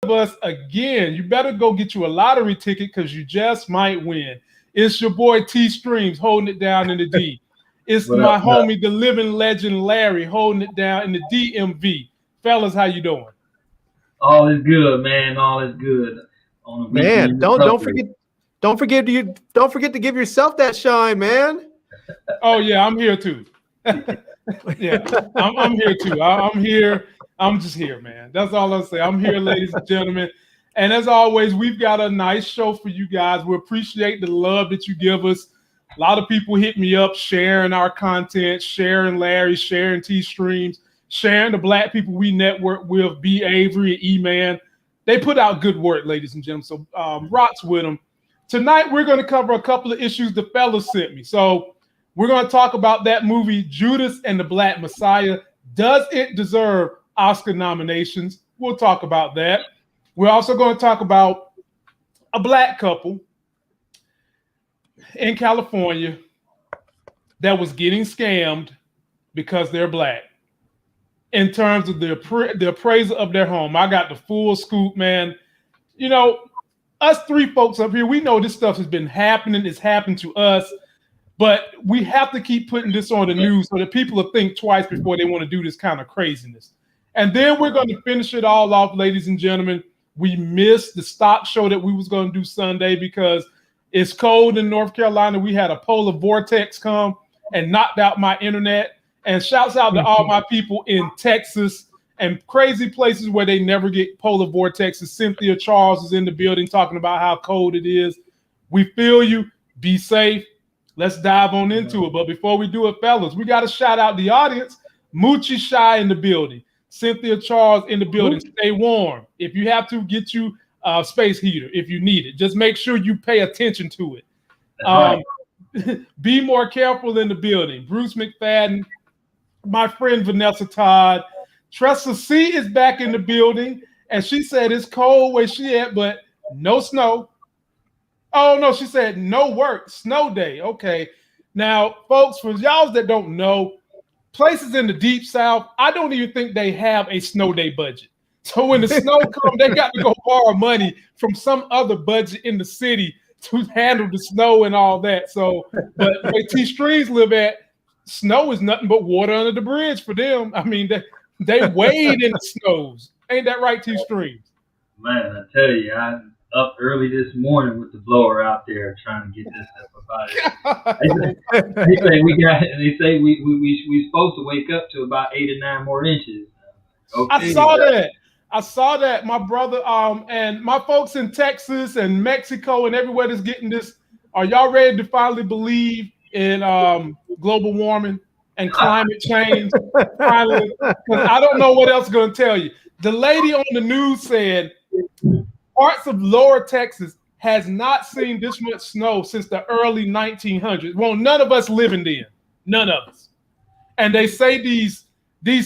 of us again. You better go get you a lottery ticket because you just might win. It's your boy T Streams holding it down in the D. It's my homie, the living legend Larry, holding it down in the DMV. Fellas, how you doing? All is good, man. All is good. On a Man, don't forget to give yourself that shine, man. Oh yeah, I'm here too. Yeah, I'm here too. I'm here. I'm just here, man. That's all I'll say. I'm here, ladies and gentlemen. And as always, we've got a nice show for you guys. We appreciate the love that you give us. A lot of people hit me up, sharing our content, sharing Larry, sharing T Streams, sharing the black people we network with, B. Avery and E-Man. They put out good work, ladies and gentlemen. So rocks with them. Tonight, we're going to cover a couple of issues the fellas sent me. So we're going to talk about that movie, Judas and the Black Messiah. Does it deserve Oscar nominations? We'll talk about that. We're also going to talk about a black couple in California that was getting scammed because they're black. In terms of the appraisal of their home, I got the full scoop, man. You know, us three folks up here, we know this stuff has been happening. It's happened to us, but we have to keep putting this on the news so that people will think twice before they want to do this kind of craziness. And then we're going to finish it all off, ladies and gentlemen. We missed the stock show that we was going to do Sunday because it's cold in North Carolina. We had a polar vortex come and knocked out my internet. And shouts out to all my people in Texas and crazy places where they never get polar vortexes. Cynthia Charles is in the building talking about how cold it is. We feel you. Be safe. Let's dive on into it. But before we do it, fellas, we got to shout out the audience. Moochie Shy in the building. Cynthia Charles in the building. Stay warm. If you have to, get you a space heater if you need it. Just make sure you pay attention to it. Right. Be more careful in the building. Bruce McFadden. My friend Vanessa Todd. Tressa C is back in the building, and she said it's cold where she at, but no snow. Oh, no, she said no work, snow day. Okay. Now, folks, for y'all that don't know, places in the deep south, I don't even think they have a snow day budget. So when the snow comes, they got to go borrow money from some other budget in the city to handle the snow and all that. So, but where T Streams live at, snow is nothing but water under the bridge for them. I mean, they wade in the snows. Ain't that right, T Streams? Man, I tell you, I'm up early this morning with the blower out there trying to get this stuff about it. They say we supposed to wake up to about 8 or 9 more inches. Okay. I saw that. My brother, and my folks in Texas and Mexico and everywhere that's getting this. Are y'all ready to finally believe in global warming and climate change? Finally, because I don't know what else is going to tell you. The lady on the news said parts of lower Texas has not seen this much snow since the early 1900s. Well, none of us living then. None of us. And they say these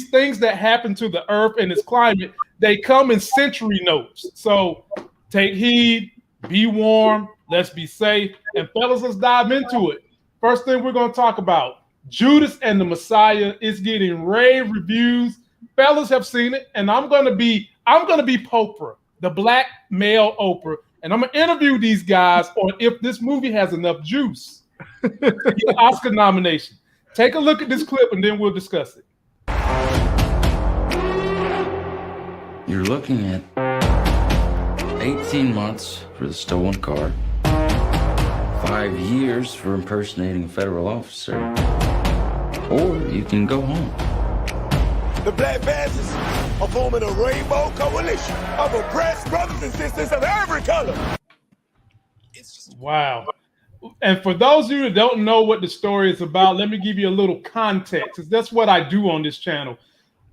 things that happen to the earth and its climate, they come in century notes. So take heed, be warm, let's be safe. And fellas, let's dive into it. First thing we're going to talk about, Judas and the Messiah is getting rave reviews. Fellas have seen it, and I'm going to be Oprah, the black male Oprah, and I'm going to interview these guys on if this movie has enough juice to get Oscar nomination. Take a look at this clip, and then we'll discuss it. You're looking at 18 months for the stolen car. 5 years for impersonating a federal officer, or you can go home. The Black Panthers are forming a rainbow coalition of oppressed brothers and sisters of every color. Wow. And for those of you that don't know what the story is about, let me give you a little context, because that's what I do on this channel.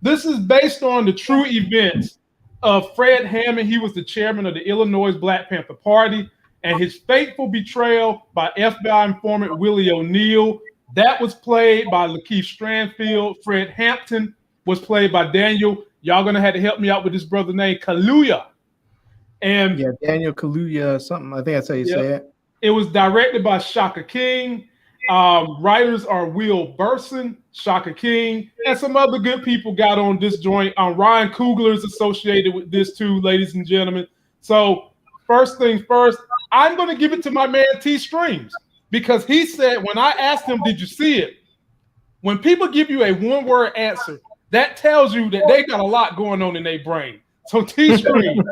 This is based on the true events of Fred Hammond. He was the chairman of the Illinois Black Panther Party, and his fateful betrayal by FBI informant Willie O'Neill. That was played by Lakeith Stanfield. Fred Hampton was played by Daniel. Y'all gonna have to help me out with this brother named Kaluuya. And yeah, Daniel Kaluuya, something. I think that's how you say it. It was directed by Shaka King, Writers are Will Burson, Shaka King, and some other good people got on this joint. Ryan Coogler is associated with this too, ladies and gentlemen. So first things first, I'm going to give it to my man T Streams because he said when I asked him, "Did you see it?" When people give you a one-word answer, that tells you that they got a lot going on in their brain. So T Streams,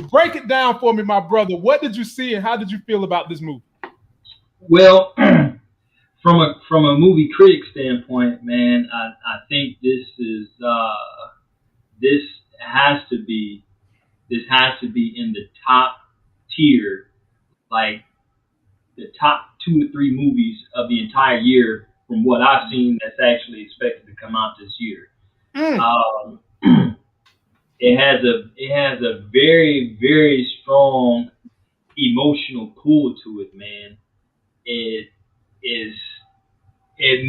break it down for me, my brother. What did you see and how did you feel about this movie? Well, from a movie critic standpoint, man, I think this has to be in the top tier, like the top 2 or 3 movies of the entire year from what I've seen that's actually expected to come out this year. It has a very, very strong emotional pull to it, man. It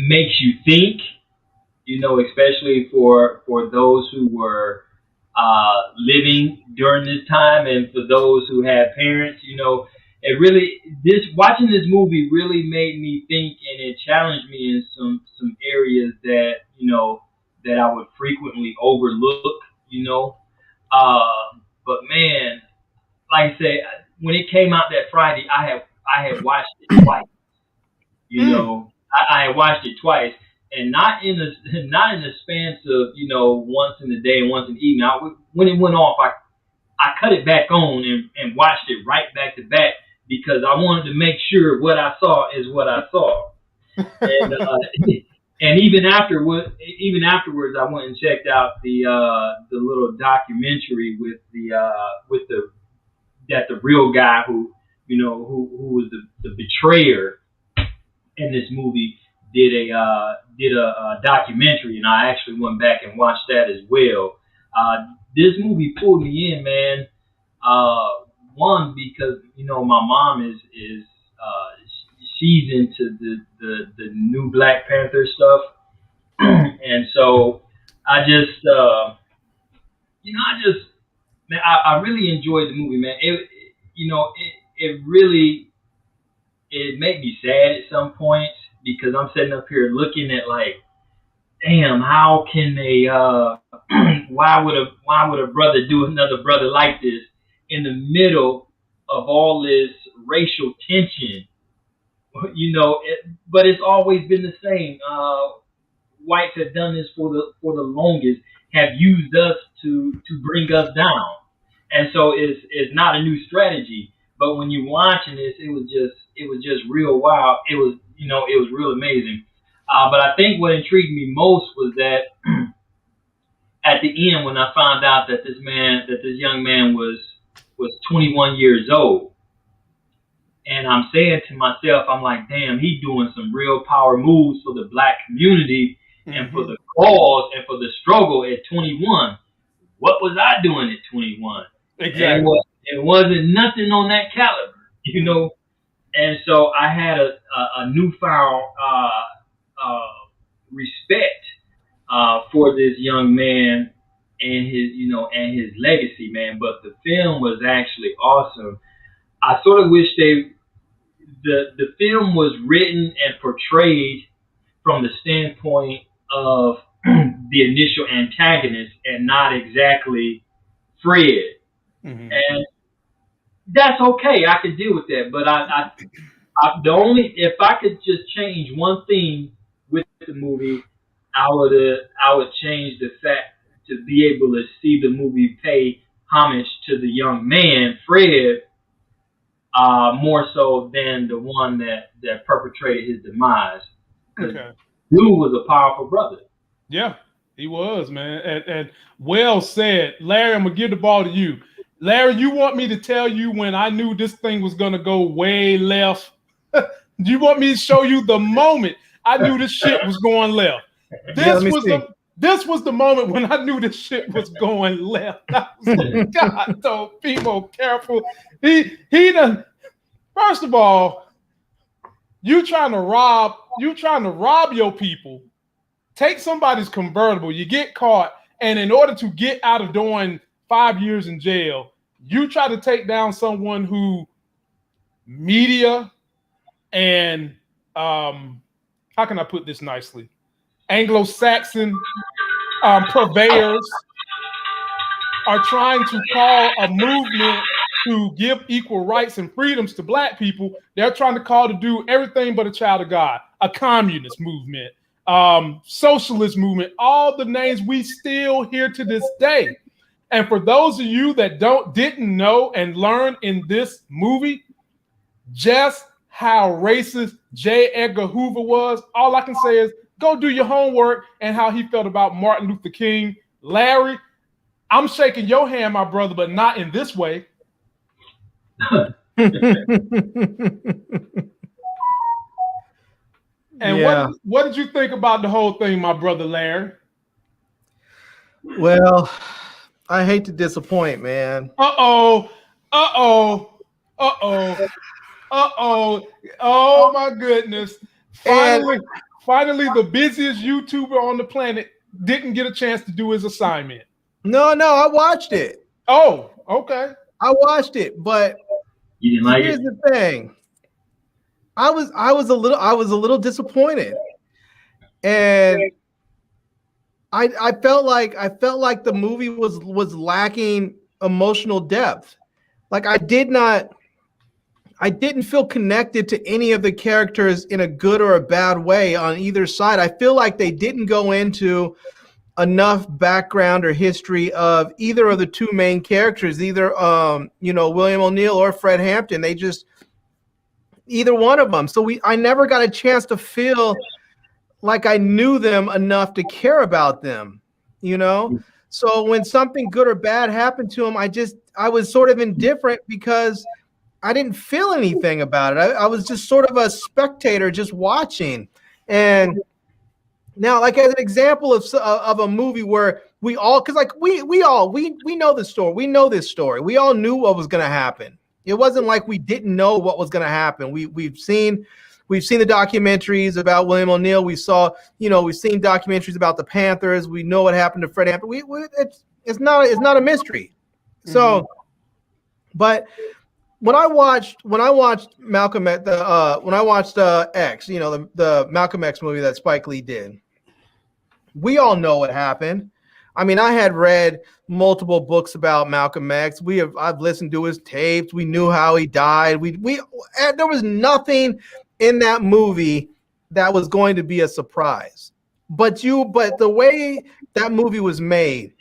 makes you think, especially for those who were living during this time, and for those who had parents, it really, watching this movie really made me think, and it challenged me in some areas that that I would frequently overlook, but man, like I say, when it came out that Friday, I had watched it twice. I had watched it twice, and not in the span of once in the day and once in the evening. When it went off, I cut it back on and watched it right back to back because I wanted to make sure what I saw is what I saw. And and even afterwards, I went and checked out the little documentary with the real guy who was the betrayer in this movie did a documentary, and I actually went back and watched that as well. This movie pulled me in, man. One, because my mom is she's into the new Black Panther stuff, and so I really enjoyed the movie, man. It made me sad at some points because I'm sitting up here looking at like, damn, how can they? Why would a brother do another brother like this in the middle of all this racial tension? But it's always been the same. Whites have done this for the longest, have used us to bring us down, and so it's not a new strategy. But when you're watching this, it was just real wild. It was real amazing. But I think what intrigued me most was that at the end, when I found out that this young man was 21 years old, and I'm saying to myself, I'm like, damn, he's doing some real power moves for the Black community and for the cause and for the struggle at 21. What was I doing at 21? Exactly. It wasn't nothing on that caliber, And so I had a newfound respect for this young man and his legacy, man. But the film was actually awesome. I sort of wish the film was written and portrayed from the standpoint of the initial antagonist and not exactly Fred. And that's okay. I could deal with that. But if I could just change one thing with the movie, I would change the fact to be able to see the movie pay homage to the young man, Fred, more so than the one that perpetrated his demise. Because Dude was a powerful brother. Yeah, he was, man. And well said. Larry, I'm going to give the ball to you. Larry, you want me to tell you when I knew this thing was going to go way left? Do you want me to show you the moment I knew this shit was going left? This was the moment when I knew this shit was going left. I was like, God, don't be more careful. He done. First of all, you trying to rob your people, take somebody's convertible, you get caught, and in order to get out of doing 5 years in jail, you try to take down someone who media and how can I put this nicely? Anglo-Saxon purveyors are trying to call a movement to give equal rights and freedoms to black people. They're trying to call to do everything but a child of God, a communist movement, socialist movement, all the names we still hear to this day. And for those of you that didn't know and learn in this movie just how racist J. Edgar Hoover was, all I can say is go do your homework and how he felt about Martin Luther King. Larry, I'm shaking your hand, my brother, but not in this way. And Yeah. what did you think about the whole thing, my brother Larry? Well, I hate to disappoint, man. Oh my goodness. Finally, the busiest YouTuber on the planet didn't get a chance to do his assignment. No, I watched it. Oh, okay. I watched it, but You didn't like here's it? the thing. I was a little disappointed. And I felt like the movie was lacking emotional depth. Like I didn't feel connected to any of the characters in a good or a bad way on either side. I feel like they didn't go into enough background or history of either of the two main characters, either William O'Neill or Fred Hampton. They just either one of them. So I never got a chance to feel like I knew them enough to care about them, So when something good or bad happened to them, I was sort of indifferent because I didn't feel anything about it. I was just sort of a spectator just watching. And now, like as an example of a movie where we all, because like we know the story. We know this story. We all knew what was going to happen. It wasn't like we didn't know what was going to happen. We've seen the documentaries about William O'Neill. We've seen documentaries about the Panthers. We know what happened to Fred Hampton. It's not a mystery. Mm-hmm. So, but when I watched Malcolm X, X, the Malcolm X movie that Spike Lee did, we all know what happened. I mean, I had read multiple books about Malcolm X. I've listened to his tapes. We knew how he died. There was nothing in that movie that was going to be a surprise. But the way that movie was made,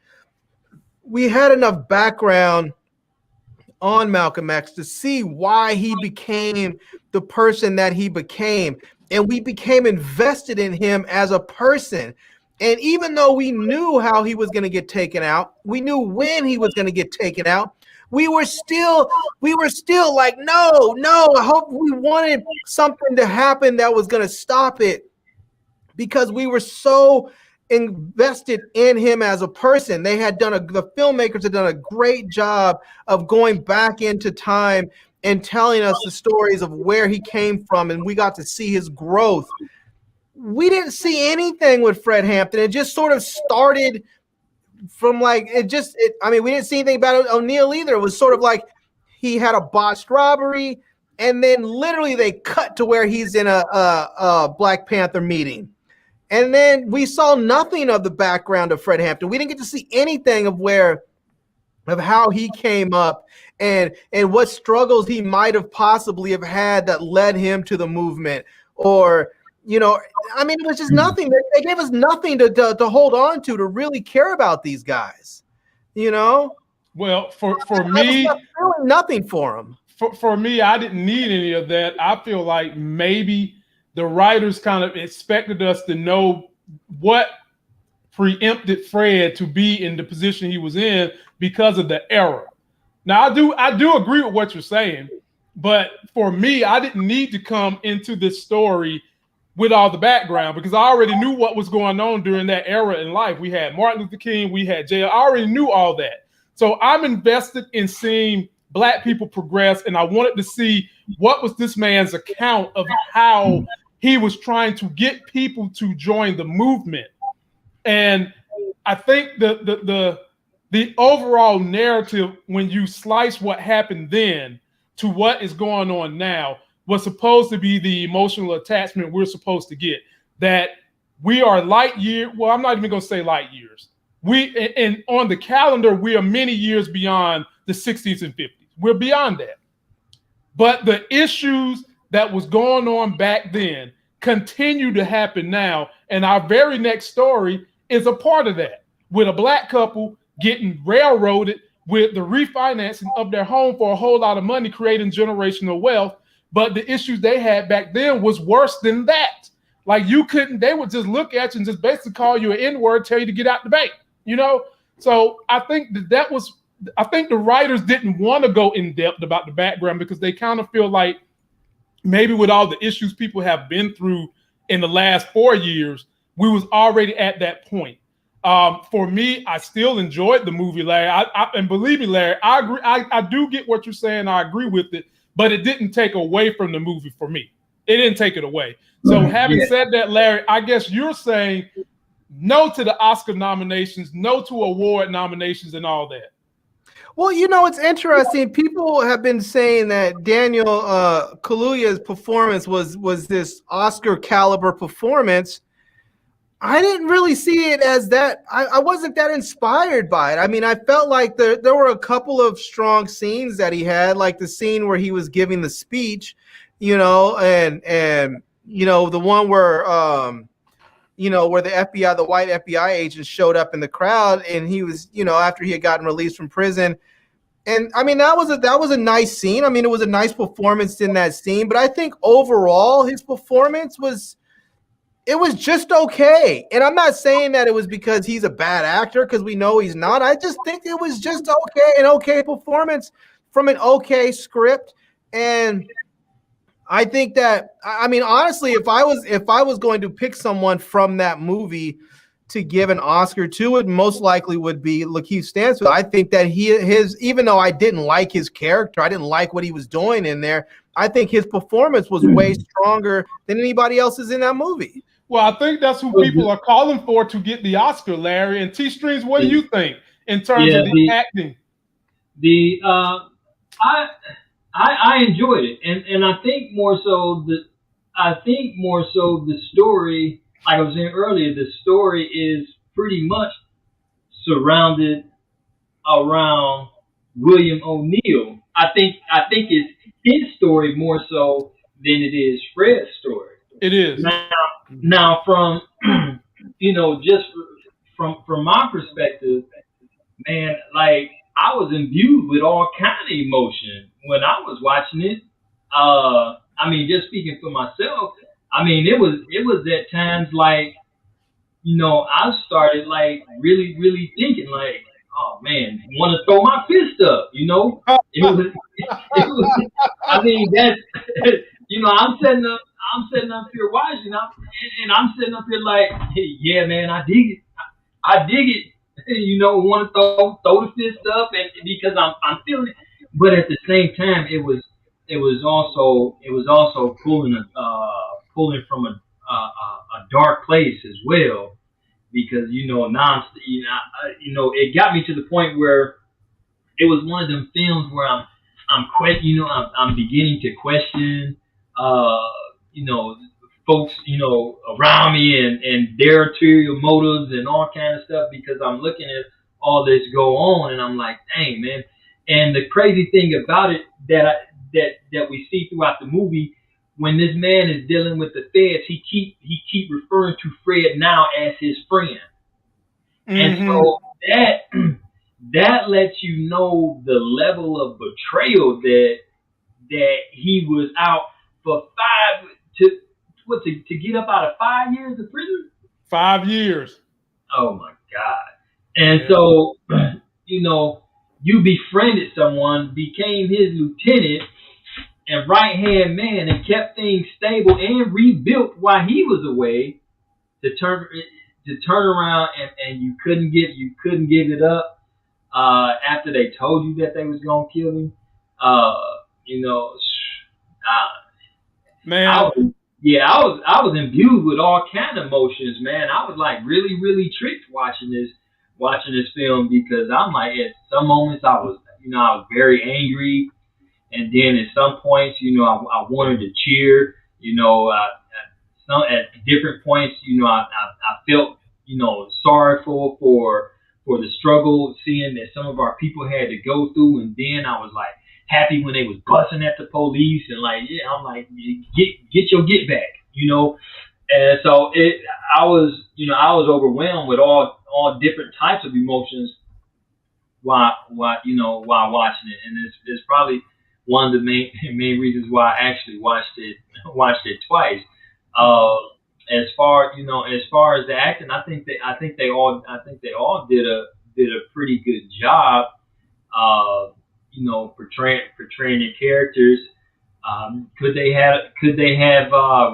we had enough background on Malcolm X to see why he became the person that he became. And we became invested in him as a person. And even though we knew how he was going to get taken out, we knew when he was going to get taken out, we were still like, no, I hope we wanted something to happen that was going to stop it because we were so invested in him as a person. The filmmakers had done a great job of going back into time and telling us the stories of where he came from, and we got to see his growth. We didn't see anything with Fred Hampton. It just sort of started from we didn't see anything about O'Neill either. It was sort of like he had a botched robbery, and then literally they cut to where he's in a Black Panther meeting. And then we saw nothing of the background of Fred Hampton. We didn't get to see anything of how he came up and what struggles he might have possibly have had that led him to the movement. Or, it was just nothing. They gave us nothing to hold on to really care about these guys, Well, for me, feeling nothing for them. For me, I didn't need any of that. I feel like maybe the writers kind of expected us to know what preempted Fred to be in the position he was in because of the era. Now, I do agree with what you're saying, but for me, I didn't need to come into this story with all the background because I already knew what was going on during that era in life. We had Martin Luther King, we had J. I already knew all that. So I'm invested in seeing Black people progress, and I wanted to see what was this man's account of how he was trying to get people to join the movement. And I think the overall narrative, when you slice what happened then to what is going on now, was supposed to be the emotional attachment we're supposed to get. That we are light year. Well, I'm not even going to say light years. And on the calendar, we are many years beyond the 60s and 50s. We're beyond that. But the issues that was going on back then continue to happen now. And our very next story is a part of that, with a black couple getting railroaded with the refinancing of their home for a whole lot of money, creating generational wealth. But the issues they had back then was worse than that. Like they would just look at you and just basically call you an N-word, tell you to get out the bank, you know? So I think I think the writers didn't want to go in depth about the background because they kind of feel like maybe with all the issues people have been through in the last 4 years, we was already at that point. For me, I still enjoyed the movie, Larry. And believe me, Larry, I agree. I do get what you're saying. I agree with it, but it didn't take away from the movie for me. It didn't take it away. So having said that, Larry, I guess you're saying no to the Oscar nominations, no to award nominations and all that. Well, you know, it's interesting. People have been saying that Daniel Kaluuya's performance was this Oscar caliber performance. I didn't really see it as that. I wasn't that inspired by it. I mean, I felt like there were a couple of strong scenes that he had, like the scene where he was giving the speech, you know, and you know, the one where you know, where the white FBI agent showed up in the crowd, and he was, you know, after he had gotten released from prison. And I mean, that was a nice scene. I mean, it was a nice performance in that scene, but I think overall his performance was just okay. And I'm not saying that it was because he's a bad actor, because we know he's not. I just think it was just okay, an okay performance from an okay script. And I think that, I mean, honestly, if I was going to pick someone from that movie to give an Oscar to, it most likely would be Lakeith Stanfield. I think that even though I didn't like his character, I didn't like what he was doing in there, I think his performance was way stronger than anybody else's in that movie. Well, I think that's who people are calling for to get the Oscar, Larry. And T-Strings, what do you think in terms of the acting? I enjoyed it, and I think more so the story, like I was saying earlier, the story is pretty much surrounded around William O'Neill. I think it's his story more so than it is Fred's story. It is. Now from you know, just from my perspective, man, like I was imbued with all kind of emotion when I was watching it. I mean, just speaking for myself, I mean, it was at times like, you know, I started like really, really thinking like, oh man, want to throw my fist up, you know? It was I mean, that's, you know, I'm sitting up here watching, and I'm sitting up here like, hey, yeah, man, I dig it. You know, want to throw the fist up, and because I'm feeling it, but at the same time, it was also pulling from a dark place as well, because you know, it got me to the point where it was one of them films where I'm beginning to question, you know, folks, you know, around me and their ulterior motives and all kind of stuff, because I'm looking at all this go on and I'm like, dang, man. And the crazy thing about it that we see throughout the movie, when this man is dealing with the feds, he keep referring to Fred now as his friend. Mm-hmm. And so that lets you know the level of betrayal that he was out for to get up out of 5 years of prison? 5 years. Oh my God. And so, you know, you befriended someone, became his lieutenant and right-hand man, and kept things stable and rebuilt while he was away, to turn around and you couldn't give it up after they told you that they was gonna kill him. You know, man. I was imbued with all kind of emotions, man. I was like really, really tricked watching this film, because I'm like, at some moments I was very angry, And then at some points, I wanted to cheer. At different points, I felt, sorry for the struggle, seeing that some of our people had to go through. And then I was like happy when they was busting at the police and like, yeah, I'm like, get your get back, And so I was overwhelmed with all different types of emotions while watching it, and it's probably one of the main reasons why I actually watched it twice. As far as the acting, I think they all did a pretty good job. Portraying the characters. Could they have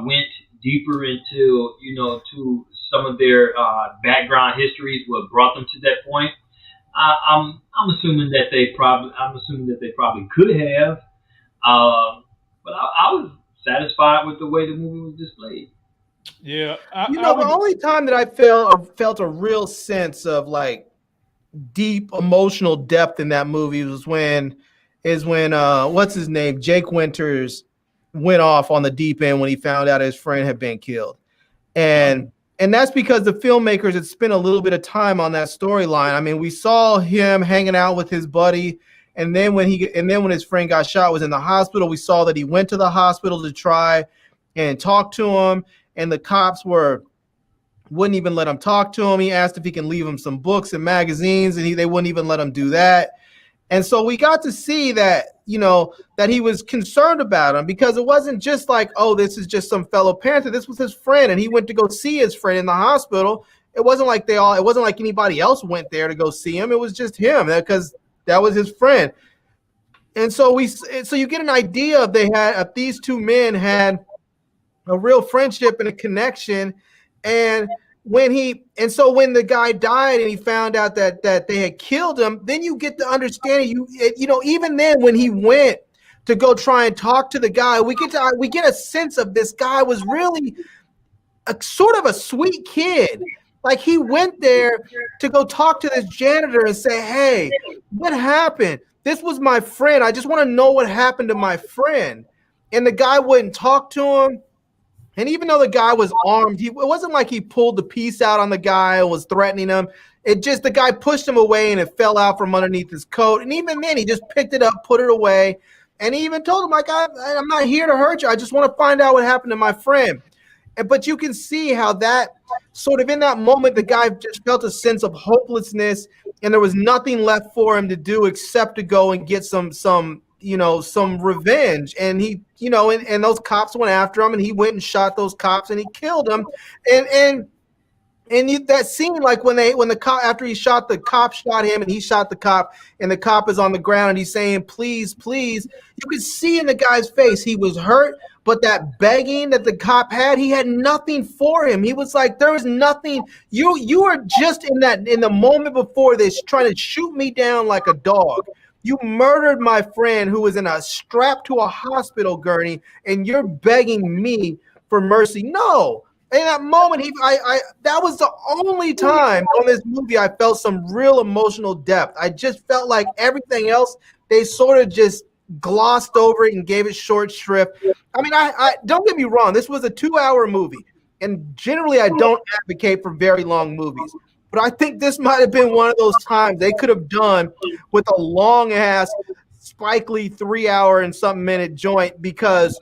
went deeper into to some of their background histories, what brought them to that point? I'm assuming that they probably could have, but I was satisfied with the way the movie was displayed. Yeah, the only time that I felt a real sense of like deep emotional depth in that movie was when what's his name, Jake Winters, went off on the deep end when he found out his friend had been killed, and that's because the filmmakers had spent a little bit of time on that storyline. I mean, we saw him hanging out with his buddy, and then when his friend got shot, was in the hospital. We saw that he went to the hospital to try and talk to him, and the cops wouldn't even let him talk to him. He asked if he can leave him some books and magazines, and they wouldn't even let him do that. And so we got to see that, that he was concerned about him, because it wasn't just like, oh, this is just some fellow Panther. This was his friend, and he went to go see his friend in the hospital. It wasn't like anybody else went there to go see him. It was just him, because that was his friend. And so you get an idea of these two men had a real friendship and a connection. And when the guy died and he found out that they had killed him, then you get the understanding. Even then when he went to go try and talk to the guy, we get a sense of this guy was really a sort of a sweet kid. Like, he went there to go talk to this janitor and say, "Hey, what happened? This was my friend. I just want to know what happened to my friend." And the guy wouldn't talk to him. And even though the guy was armed, it wasn't like he pulled the piece out on the guy and was threatening him. The guy pushed him away and it fell out from underneath his coat. And even then, he just picked it up, put it away. And he even told him, like, I'm not here to hurt you. I just want to find out what happened to my friend. But you can see how that sort of in that moment, the guy just felt a sense of hopelessness, and there was nothing left for him to do except to go and get some revenge. And he, and those cops went after him, and he went and shot those cops, and he killed them. That scene, like when the cop, after he shot the cop, shot him, and he shot the cop, and the cop is on the ground, and he's saying, "Please, please." You could see in the guy's face he was hurt, but that begging that the cop had, he had nothing for him. He was like, there was nothing. You are just in the moment before this trying to shoot me down like a dog. You murdered my friend who was strapped to a hospital gurney, and you're begging me for mercy. No. In that moment, that was the only time on this movie I felt some real emotional depth. I just felt like everything else, they sort of just glossed over it and gave it short shrift. I mean, I don't get me wrong. This was a 2-hour movie, and generally I don't advocate for very long movies. But I think this might have been one of those times they could have done with a long-ass, Spike Lee 3-hour and something minute joint, because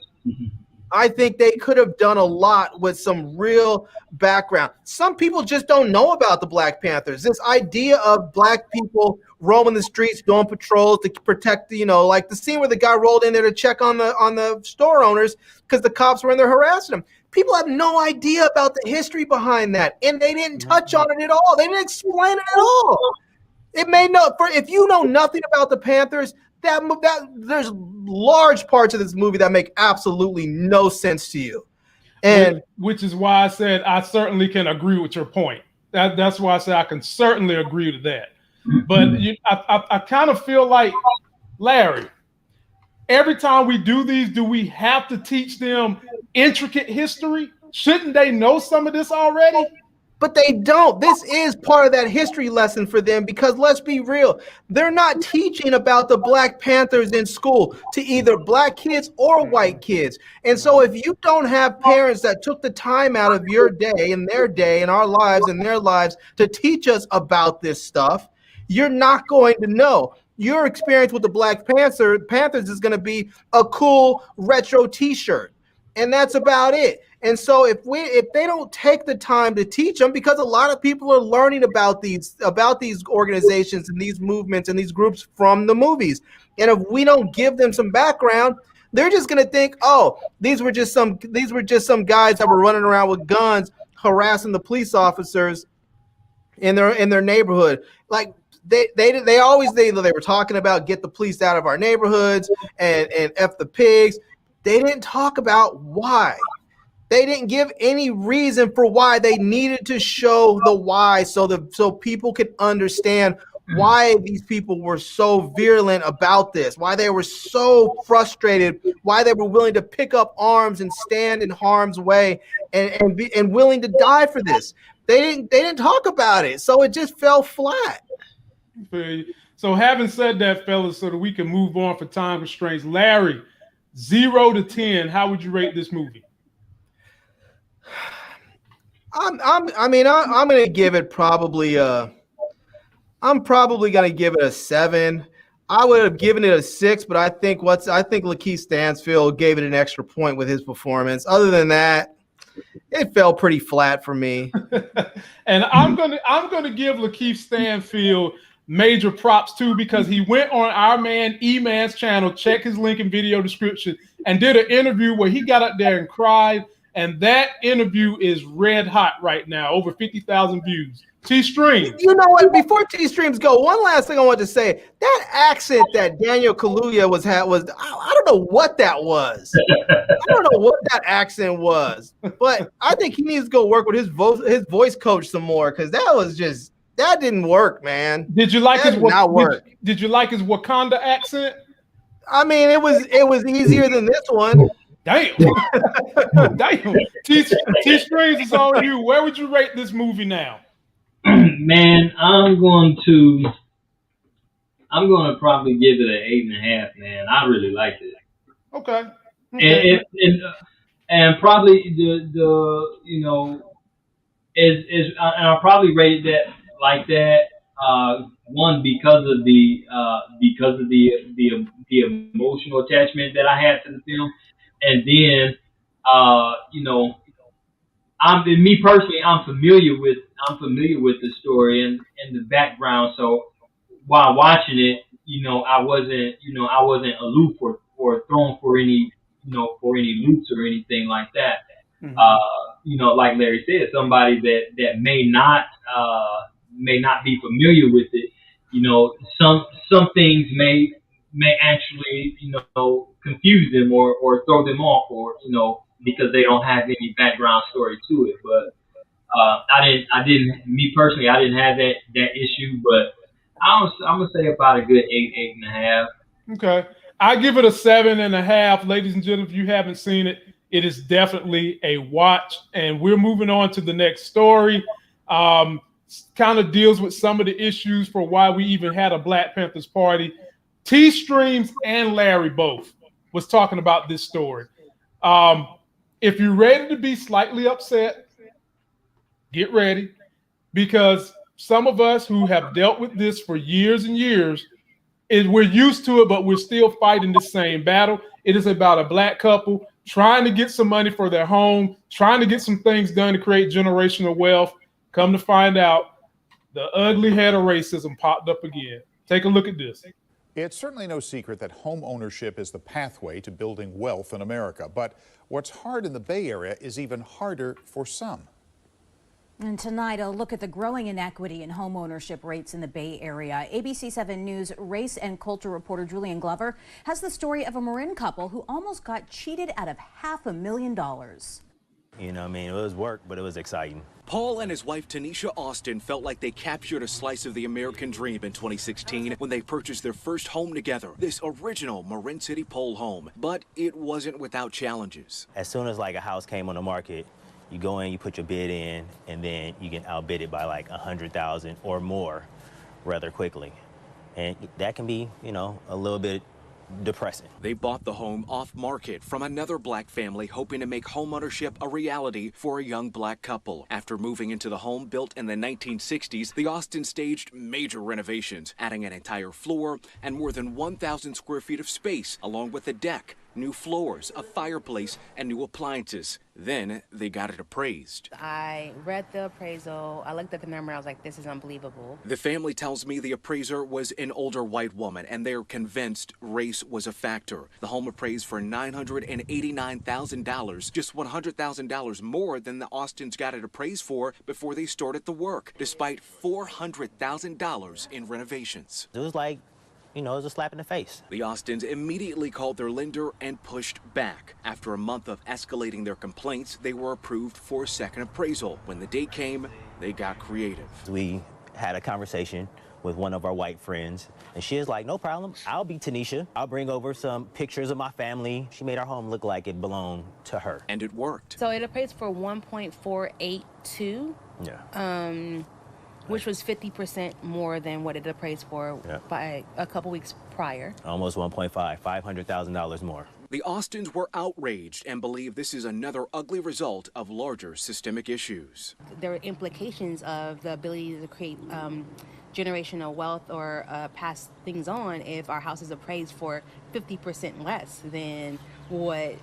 I think they could have done a lot with some real background. Some people just don't know about the Black Panthers. This idea of Black people roaming the streets, doing patrols to protect, like the scene where the guy rolled in there to check on the store owners because the cops were in there harassing them. People have no idea about the history behind that, and they didn't touch on it at all. They didn't explain it at all. If you know nothing about the Panthers, that there's large parts of this movie that make absolutely no sense to you, and which is why I said I certainly can agree with your point. That's why I said I can certainly agree to that. But I kind of feel like, Larry, every time we do these, do we have to teach them intricate history? Shouldn't they know some of this already? But they don't. This is part of that history lesson for them because let's be real, they're not teaching about the Black Panthers in school to either black kids or white kids. And so if you don't have parents that took the time out of your day and their day and our lives and their lives to teach us about this stuff, you're not going to know. Your experience with the Black Panthers is going to be a cool retro t-shirt. And that's about it. And so if they don't take the time to teach them, because a lot of people are learning about these organizations and these movements and these groups from the movies, and if we don't give them some background, they're just gonna think, oh, these were just some guys that were running around with guns harassing the police officers in their neighborhood. Like they were talking about get the police out of our neighborhoods and F the pigs. They didn't talk about why. They didn't give any reason for why. They needed to show the why so people could understand why these people were so virulent about this, why they were so frustrated, why they were willing to pick up arms and stand in harm's way and willing to die for this. They didn't talk about it, so it just fell flat. So having said that, fellas, so that we can move on for time constraints, Larry, 0 to 10, how would you rate this movie? I'm gonna give it probably I'm probably gonna give it a 7. I would have given it a 6, but I think Lakeith Stanfield gave it an extra point with his performance. Other than that, it fell pretty flat for me. And I'm gonna give Lakeith Stanfield major props too, because he went on our man E-Man's channel, check his link in video description, and did an interview where he got up there and cried. And that interview is red hot right now, over 50,000 views. T-Stream. You know what? Before T-Streams go, one last thing I want to say. That accent that Daniel Kaluuya was I don't know what that was. I don't know what that accent was. But I think he needs to go work with his voice coach some more, because that didn't work, man. Did you like Did you like his Wakanda accent? I mean, it was easier than this one. Damn. Damn. T-Streams is on you. Where would you rate this movie now? Man, I'm going to probably give it an 8.5. Man, I really liked it. Okay. And probably I'll probably rate that like that. One, because of the emotional attachment that I had to the film, and then me personally, I'm familiar with the story and the background. So while watching it, I wasn't aloof or thrown for any loops or anything like that. Mm-hmm. Like Larry said, somebody that may not be familiar with it, some things may actually, confuse them or throw them off, or, because they don't have any background story to it. But I didn't have that issue, but I'm gonna say about a good 8.5. Okay. I give it a 7.5. Ladies and gentlemen, if you haven't seen it, it is definitely a watch. And we're moving on to the next story. Kind of deals with some of the issues for why we even had a Black Panthers party. T-Streams and Larry both was talking about this story. If you're ready to be slightly upset, get ready, because some of us who have dealt with this for years and years, we're used to it, but we're still fighting the same battle. It is about a Black couple trying to get some money for their home, trying to get some things done to create generational wealth. Come to find out, the ugly head of racism popped up again. Take a look at this. It's certainly no secret that home ownership is the pathway to building wealth in America. But what's hard in the Bay Area is even harder for some. And tonight, a look at the growing inequity in home ownership rates in the Bay Area. ABC 7 News race and culture reporter Julian Glover has the story of a Marin couple who almost got cheated out of $500,000. You know what I mean? It was work, but it was exciting. Paul and his wife Tanisha Austin felt like they captured a slice of the American dream in 2016 when they purchased their first home together, this original Marin City pole home. But it wasn't without challenges. As soon as like a house came on the market, You go in, you put your bid in, and then you get outbid it by like 100,000 or more rather quickly. And that can be, you know, a little bit depressing. They bought the home off market from another black family hoping to make homeownership a reality for a young black couple. After moving into the home built in the 1960s, the Austins staged major renovations, adding an entire floor and more than 1,000 square feet of space, along with a deck, new floors, a fireplace, and new appliances. Then they got it appraised. I read the appraisal. I looked at the number. I was like, this is unbelievable. The family tells me the appraiser was an older white woman, and they're convinced race was a factor. The home appraised for $989,000, just $100,000 more than the Austins got it appraised for before they started the work, despite $400,000 in renovations. It was like, you know, it was a slap in the face. The Austins immediately called their lender and pushed back. After a month of escalating their complaints, they were approved for a second appraisal. When the date came, they got creative. We had a conversation with one of our white friends, and she was like, no problem, I'll be Tanisha. I'll bring over some pictures of my family. She made our home look like it belonged to her. And it worked. So it appraised for 1.482. Yeah. Which was 50% more than what it appraised for by a couple weeks prior. Almost 1.5, $500,000 more. The Austins were outraged and believe this is another ugly result of larger systemic issues. There are implications of the ability to create generational wealth or pass things on if our house is appraised for 50% less than what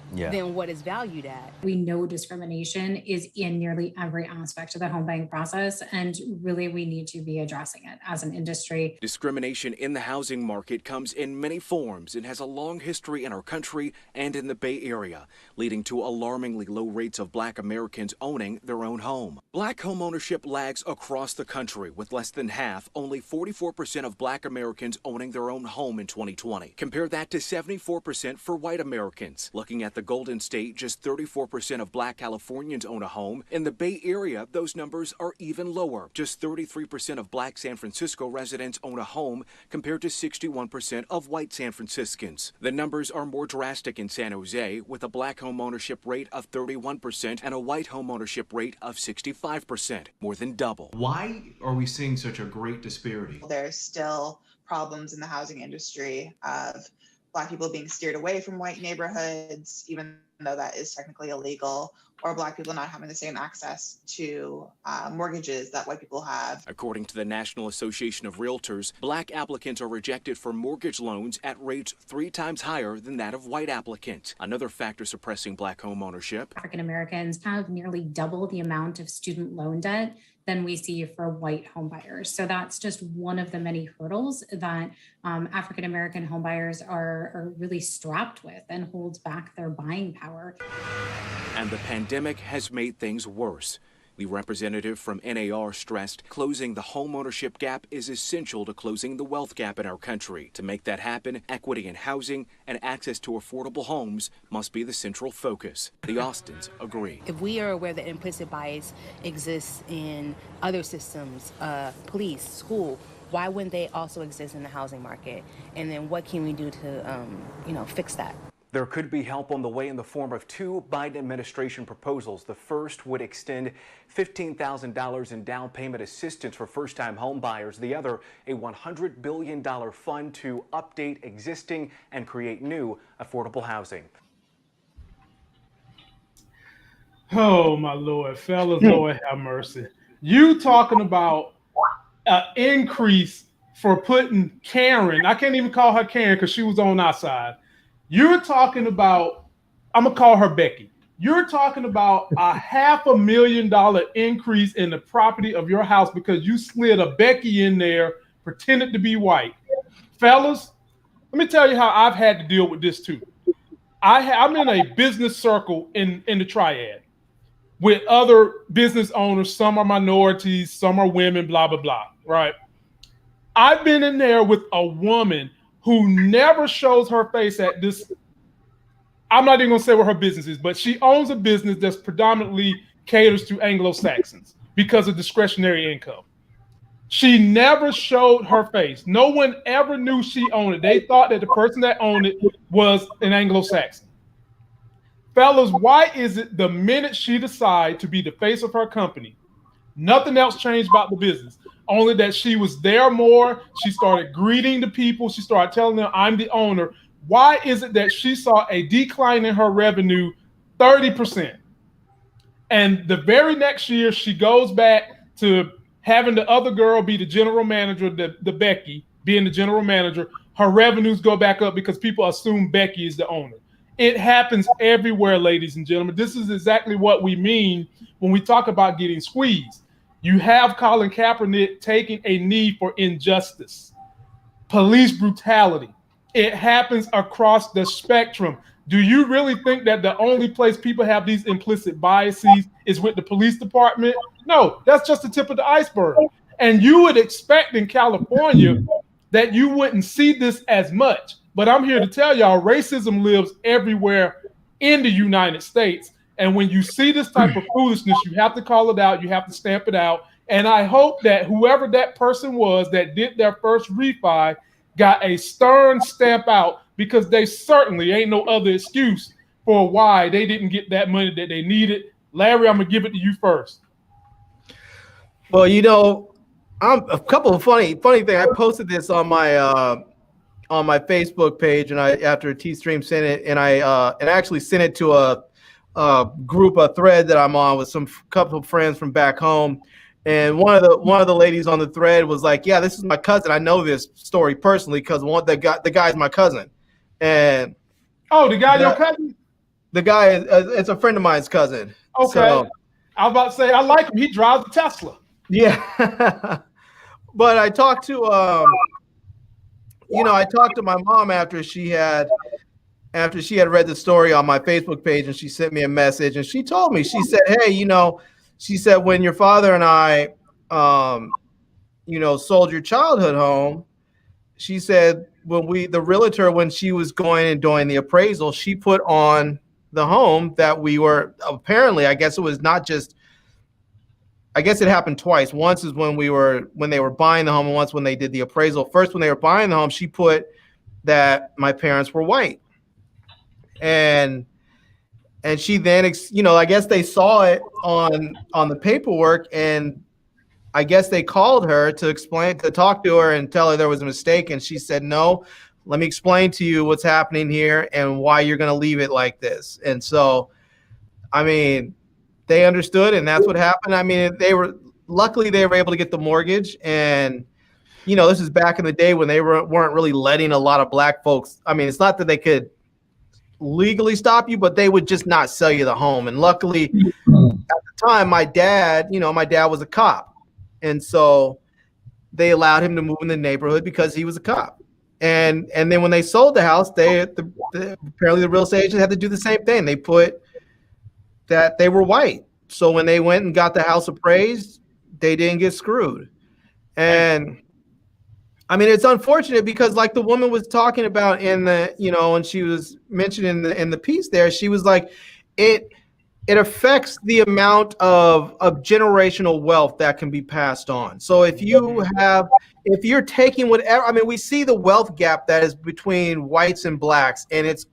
is valued at. We know discrimination is in nearly every aspect of the home buying process, and really we need to be addressing it as an industry. Discrimination in the housing market comes in many forms and has a long history in our country and in the Bay Area, leading to alarmingly low rates of Black Americans owning their own home. Black home ownership lags across the country, with less than half, only 44% of Black Americans owning their own home in 2020. Compare that to 74% for white Americans. Looking at the Golden State, just 34% of Black Californians own a home. In the Bay Area, those numbers are even lower. Just 33% of Black San Francisco residents own a home, compared to 61% of white San Franciscans. The numbers are more drastic in San Jose, with a Black home ownership rate of 31% and a white home ownership rate of 65%, more than double. Why are we seeing such a great disparity? There's still problems in the housing industry of Black people being steered away from white neighborhoods, even though that is technically illegal, or Black people not having the same access to mortgages that white people have. According to the National Association of Realtors, Black applicants are rejected for mortgage loans at rates 3 times higher than that of white applicants. Another factor suppressing Black home ownership. African Americans have nearly double the amount of student loan debt than we see for white homebuyers. So that's just one of the many hurdles that African American homebuyers are really strapped with and holds back their buying power. And the pandemic has made things worse. The representative from NAR stressed closing the homeownership gap is essential to closing the wealth gap in our country. To make that happen, equity in housing and access to affordable homes must be the central focus. The Austins agree. If we are aware that implicit bias exists in other systems, police, school, why wouldn't they also exist in the housing market? And then what can we do to, fix that? There could be help on the way in the form of 2 Biden administration proposals. The first would extend $15,000 in down payment assistance for first-time home buyers. The other, a $100 billion fund to update existing and create new affordable housing. Oh, my Lord. Fellas, Lord have mercy. You talking about an increase for putting Karen, I can't even call her Karen because she was on our side. You're talking about, I'm going to call her Becky. You're talking about a $500,000 increase in the property of your house because you slid a Becky in there, pretended to be white. Fellas, let me tell you how I've had to deal with this too. I'm in a business circle in the Triad with other business owners. Some are minorities, some are women, blah, blah, blah, right? I've been in there with a woman who never shows her face at this. I'm not even gonna say what her business is, but she owns a business that's predominantly caters to Anglo-Saxons because of discretionary income. She never showed her face. No one ever knew she owned it. They thought that the person that owned it was an Anglo-Saxon. Fellas, why is it the minute she decided to be the face of her company, nothing else changed about the business, only that she was there more, she started greeting the people, she started telling them, I'm the owner. Why is it that she saw a decline in her revenue 30%? And the very next year, she goes back to having the other girl be the general manager, the Becky being the general manager. Her revenues go back up because people assume Becky is the owner. It happens everywhere, ladies and gentlemen. This is exactly what we mean when we talk about getting squeezed. You have Colin Kaepernick taking a knee for injustice, police brutality. It happens across the spectrum. Do you really think that the only place people have these implicit biases is with the police department? No, that's just the tip of the iceberg. And you would expect in California that you wouldn't see this as much. But I'm here to tell y'all, racism lives everywhere in the United States. And when you see this type of foolishness, you have to call it out. You have to stamp it out. And I hope that whoever that person was that did their first refi got a stern stamp out, because they certainly ain't no other excuse for why they didn't get that money that they needed. Larry, I'm going to give it to you first. Well, you know, a couple of funny things. I posted this on my Facebook page, and after T-Stream sent it, and I actually sent it to a group, a thread that I'm on with some couple of friends from back home. And one of the ladies on the thread was like, "Yeah, this is my cousin. I know this story personally because the guy's my cousin." And the guy your cousin? The guy it's a friend of mine's cousin. Okay. So, I was about to say I like him. He drives a Tesla. Yeah. But I talked to I talked to my mom after she had read the story on my Facebook page, and she sent me a message, and she told me, she said, "Hey, she said, when your father and I, sold your childhood home," she said, the realtor, when she was going and doing the appraisal, she put on the home that we were apparently, I guess it happened twice. Once is when they were buying the home, and once when they did the appraisal. First, when they were buying the home, she put that my parents were white. And she then, I guess they saw it on the paperwork, and I guess they called her to talk to her and tell her there was a mistake. And she said, "No, let me explain to you what's happening here and why you're going to leave it like this." And so, I mean, they understood, and that's what happened. I mean, luckily they were able to get the mortgage. And, this is back in the day when they weren't really letting a lot of black folks. I mean, it's not that they could legally stop you, but they would just not sell you the home. And luckily at the time, my dad was a cop. And so they allowed him to move in the neighborhood because he was a cop. And then when they sold the house, apparently the real estate agent had to do the same thing. They put that they were white. So when they went and got the house appraised, they didn't get screwed. And I mean, it's unfortunate because, like the woman was talking about and she was mentioning in the piece there, she was like, it affects the amount of generational wealth that can be passed on. So if you're taking whatever, I mean, we see the wealth gap that is between whites and blacks, and it's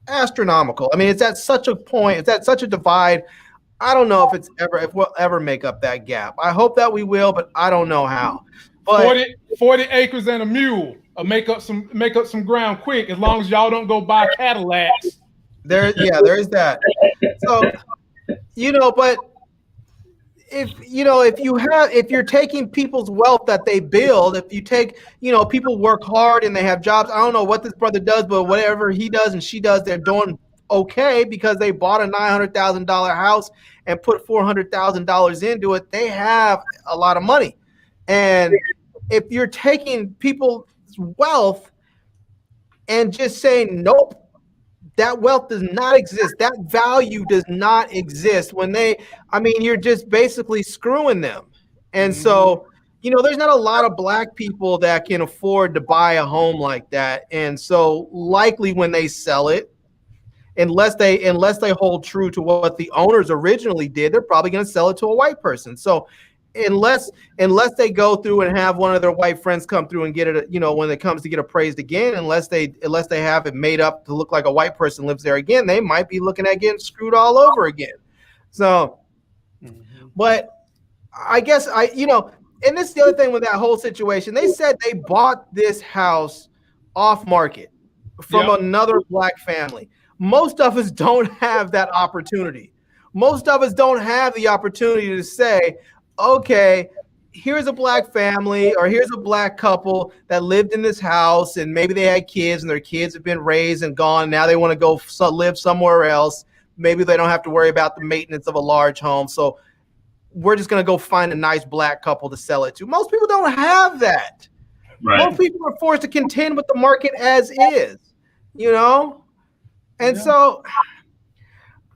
astronomical. I mean, it's at such a point, it's at such a divide. I don't know if we'll ever make up that gap. I hope that we will, but I don't know how. But 40 acres and a mule make up some ground quick, as long as y'all don't go buy Cadillacs. There is that. So, but if you're taking people's wealth that they build, if you take, people work hard and they have jobs. I don't know what this brother does, but whatever he does and she does, they're doing okay because they bought a $900,000 house and put $400,000 into it. They have a lot of money. And if you're taking people's wealth and just saying, nope, that wealth does not exist, that value does not exist, you're just basically screwing them. And so, there's not a lot of black people that can afford to buy a home like that. And so likely when they sell it, unless they hold true to what the owners originally did, they're probably going to sell it to a white person. So unless they go through and have one of their white friends come through and get it, when it comes to get appraised again, unless they have it made up to look like a white person lives there again, they might be looking at getting screwed all over again. So, but I guess and this is the other thing with that whole situation. They said they bought this house off market from another black family. Most of us don't have that opportunity. Most of us don't have the opportunity to say, okay, here's a black family or here's a black couple that lived in this house and maybe they had kids and their kids have been raised and gone. Now they want to go live somewhere else. Maybe they don't have to worry about the maintenance of a large home. So we're just going to go find a nice black couple to sell it to. Most people don't have that. Right. Most people are forced to contend with the market as is, And so,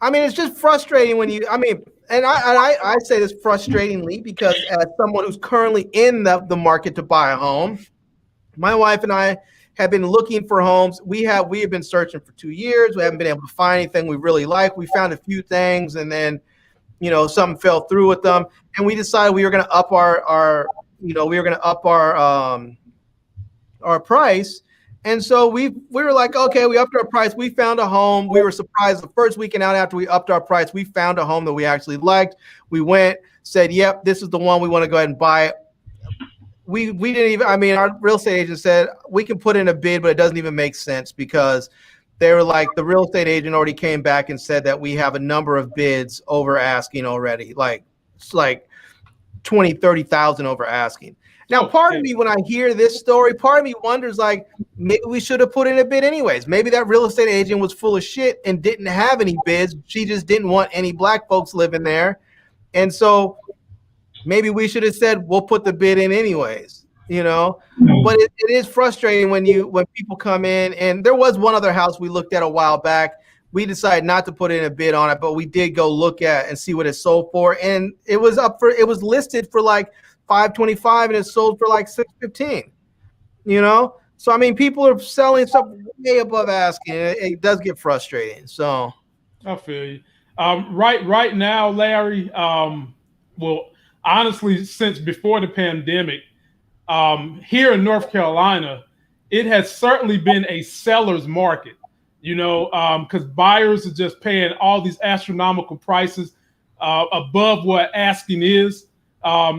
I mean, it's just frustrating when and I say this frustratingly because as someone who's currently in the market to buy a home, my wife and I have been looking for homes. We have been searching for 2 years. We haven't been able to find anything we really like. We found a few things and then, something fell through with them. And we decided we were going to up our price. And so we were like, okay, we upped our price. We found a home. We were surprised the first weekend out after we upped our price. We found a home that we actually liked. We went, said, yep, this is the one we want to go ahead and buy it. We didn't even, our real estate agent said we can put in a bid, but it doesn't even make sense because they were like, the real estate agent already came back and said that we have a number of bids over asking already. It's like 20, 30,000 over asking. Now, part of me, when I hear this story, part of me wonders, like, maybe we should have put in a bid anyways. Maybe that real estate agent was full of shit and didn't have any bids. She just didn't want any black folks living there. And so maybe we should have said, we'll put the bid in anyways, But it is frustrating when people come in. And there was one other house we looked at a while back. We decided not to put in a bid on it, but we did go look at and see what it sold for. And it was listed for like $525 and it sold for like $615, So, people are selling stuff way above asking. It does get frustrating. So I feel you. Right now, Larry, well, honestly, since before the pandemic, here in North Carolina, it has certainly been a seller's market, because buyers are just paying all these astronomical prices above what asking is.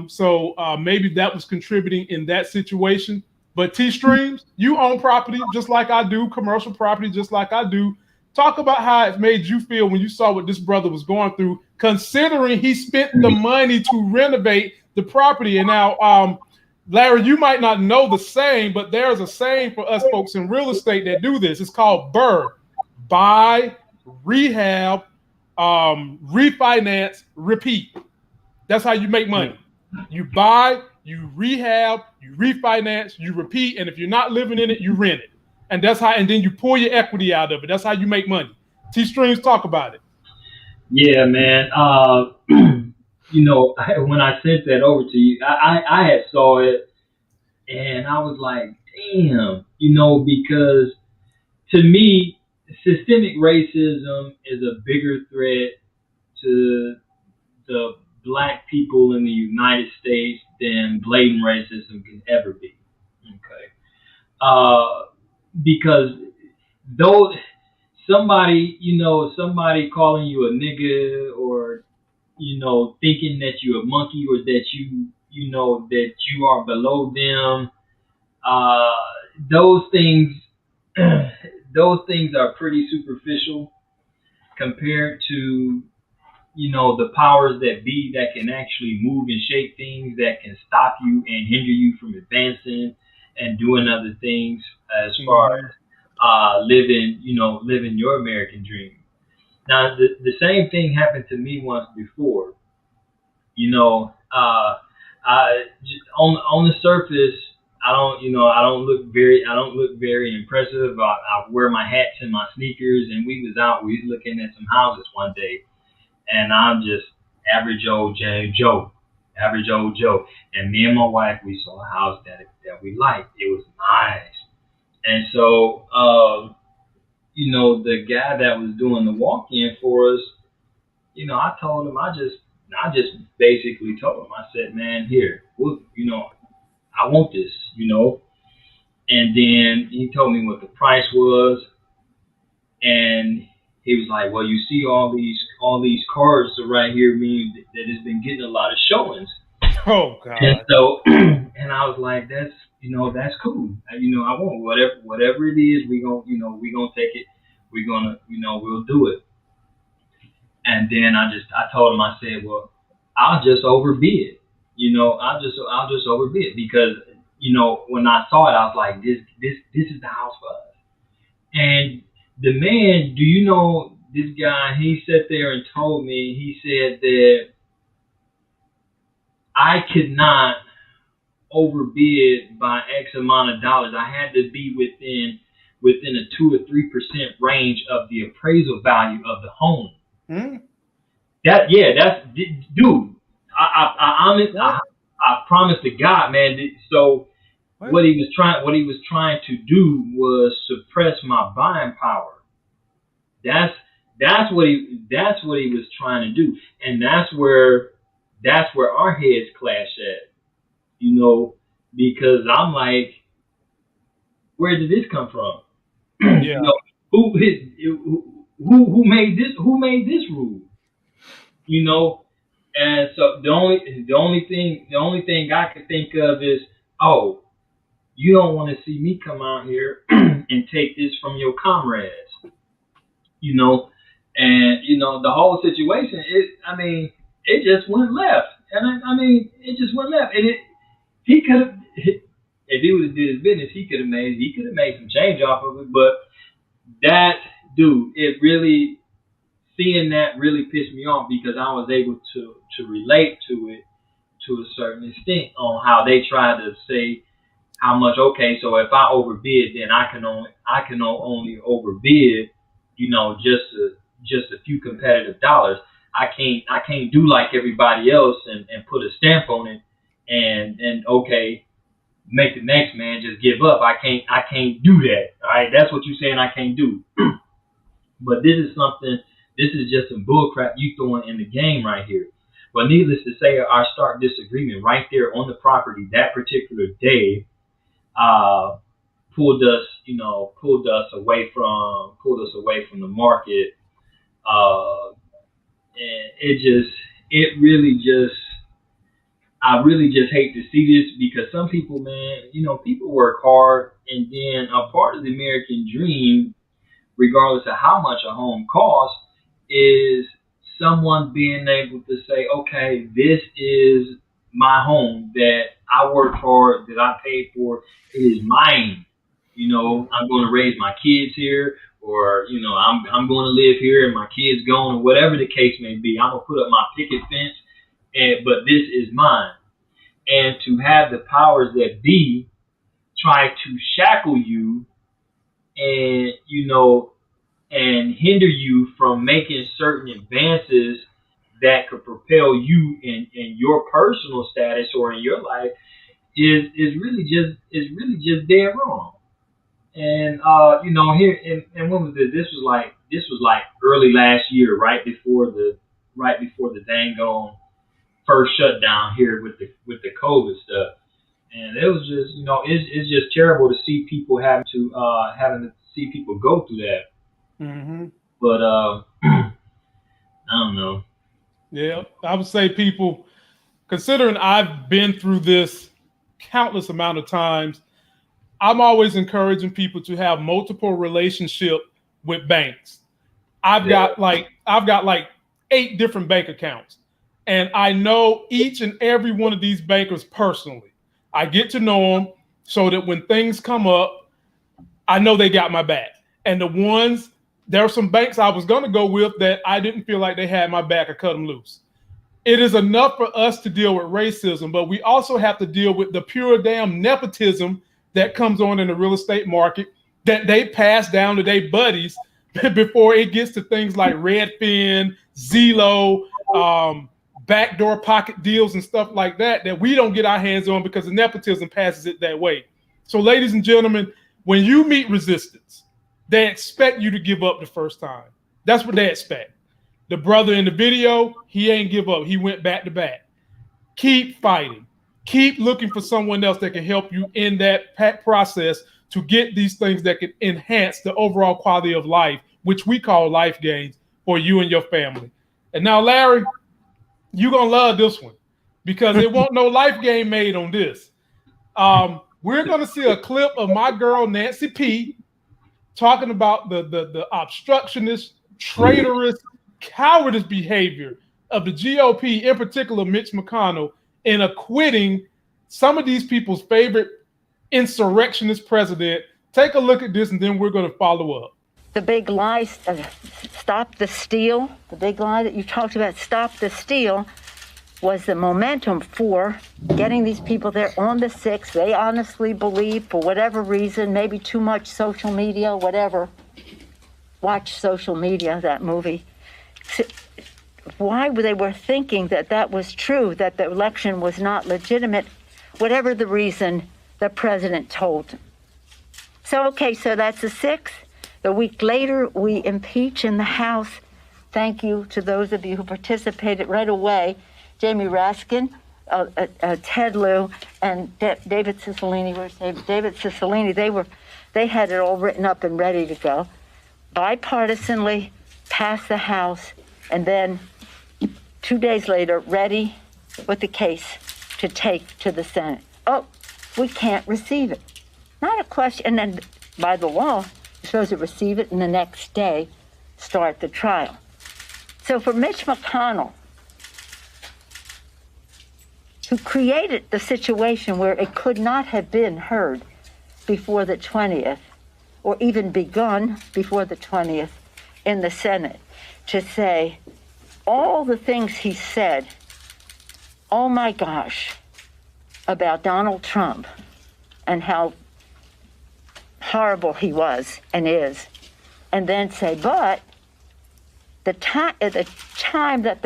So maybe that was contributing in that situation. But T-Streams, you own property just like I do, commercial property just like I do. Talk about how it made you feel when you saw what this brother was going through, considering he spent the money to renovate the property. And now, Larry, you might not know the saying, but there's a saying for us folks in real estate that do this. It's called BRRRR: buy, rehab, refinance, repeat. That's how you make money. You buy, you rehab, you refinance, you repeat, and if you're not living in it, you rent it. And then you pull your equity out of it. That's how you make money. T-Streams, talk about it. Yeah, man. When I sent that over to you, I had saw it and I was like, damn, because to me, systemic racism is a bigger threat to the black people in the United States than blatant racism can ever be. Okay. Because though somebody calling you a nigga or, thinking that you're a monkey or that that you are below them, those things are pretty superficial compared to, the powers that be that can actually move and shape things, that can stop you and hinder you from advancing and doing other things as far as living your American dream. Now, the same thing happened to me once before. I just, on the surface, I don't look very impressive. I wear my hats and my sneakers, and we was looking at some houses one day, and I'm just average old Joe. And me and my wife, we saw a house that we liked. It was nice. And so, the guy that was doing the walk-in for us, I told him, I just I just basically told him, I said, man, here, well, I want this, And then he told me what the price was, and he was like, well, you see all these cars right here mean that it's been getting a lot of showings. Oh God. And so, and I was like, that's cool. I want whatever it is, we gonna take it. We're gonna, we'll do it. And then I told him, I said, well, I'll just overbid. I'll just overbid it because, when I saw it, I was like, this is the house for us. And the man, do you know this guy? He sat there and told me, he said that I could not overbid by X amount of dollars. I had to be within a 2 or 3% range of the appraisal value of the home. That's dude. I promise to God, man. So what he was trying to do was suppress my buying power. That's what he was trying to do, and that's where our heads clash at, because I'm like, where did this come from? Yeah. Who made this? Who made this rule? And so the only thing I could think of is, oh, you don't want to see me come out here and take this from your comrades, and the whole situation. It just went left, and it just went left, and he could have, if he would have did his business, he could have made some change off of it, but that dude, seeing that really pissed me off because I was able to relate to it to a certain extent on how they tried to say how much. Okay, so if I overbid, then I can only overbid, just a few competitive dollars. I can't do like everybody else and put a stamp on it and okay, make the next man just give up. I can't do that. All right, that's what you're saying I can't do. But this is just some bullcrap you throwing in the game right here. But needless to say, our stark disagreement right there on the property that particular day pulled us away from the market. And I really just hate to see this because some people, man, people work hard, and then a part of the American dream, regardless of how much a home costs, is someone being able to say, okay, this is my home that I worked hard, that I paid for. It is mine. I'm going to raise my kids here, or, I'm going to live here and my kids going, or whatever the case may be. I'm going to put up my picket fence, but this is mine. And to have the powers that be try to shackle you and, and hinder you from making certain advances that could propel you in your personal status or in your life is really just dead wrong. And here and when was this? This was like early last year, right before the dang on first shutdown here with the COVID stuff. And it was just, it's just terrible to see people having to see people go through that. Mm-hmm. But I don't know. Yeah, I would say people, considering I've been through this countless amount of times, I'm always encouraging people to have multiple relationships with banks. I've got like 8 different bank accounts, and I know each and every one of these bankers personally. I get to know them so that when things come up, I know they got my back. And there are some banks I was going to go with that I didn't feel like they had my back. I cut them loose. It is enough for us to deal with racism, but we also have to deal with the pure damn nepotism that comes on in the real estate market that they pass down to their buddies before it gets to things like Redfin, Zillow, backdoor pocket deals and stuff like that we don't get our hands on because the nepotism passes it that way. So ladies and gentlemen, when you meet resistance, they expect you to give up the first time. That's what they expect. The brother in the video, he ain't give up. He went back to back. Keep fighting. Keep looking for someone else that can help you in that process to get these things that can enhance the overall quality of life, which we call life gains for you and your family. And now, Larry, you're going to love this one because there won't no life gain made on this. We're going to see a clip of my girl, Nancy P., talking about the obstructionist, traitorous, cowardice behavior of the GOP, in particular Mitch McConnell, in acquitting some of these people's favorite insurrectionist president. Take a look at this, and then we're going to follow up. The big lie, stop the steal, the big lie that you talked about, stop the steal, was the momentum for getting these people there on the 6th. They honestly believe, for whatever reason, maybe too much social media, whatever. Watch Social Media, that movie. Why they were thinking that that was true, that the election was not legitimate, whatever the reason the president told them. So, okay, so that's the 6th. The week later, we impeach in the House. Thank you to those of you who participated right away. Jamie Raskin, Ted Lieu, and David Cicilline. Where's David Cicilline? They had it all written up and ready to go. Bipartisanly passed the House, and then 2 days later, ready with the case to take to the Senate. Oh, we can't receive it. Not a question. And then by the law, you're supposed to receive it and the next day start the trial. So for Mitch McConnell, who created the situation where it could not have been heard before the 20th, or even begun before the 20th in the Senate, to say all the things he said, oh my gosh, about Donald Trump and how horrible he was and is, and then say, but the time that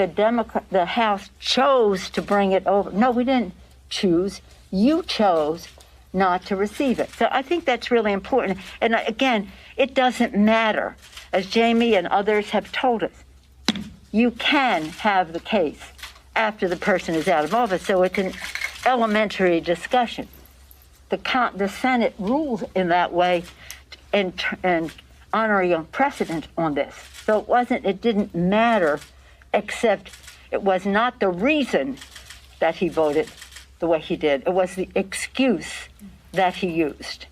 the House chose to bring it over. No, we didn't choose. You chose not to receive it. So I think that's really important. And again, it doesn't matter. As Jamie and others have told us, you can have the case after the person is out of office. So it's an elementary discussion. The Senate rules in that way and honoring a precedent on this. So it didn't matter, except it was not the reason that he voted the way he did. It was the excuse that he used.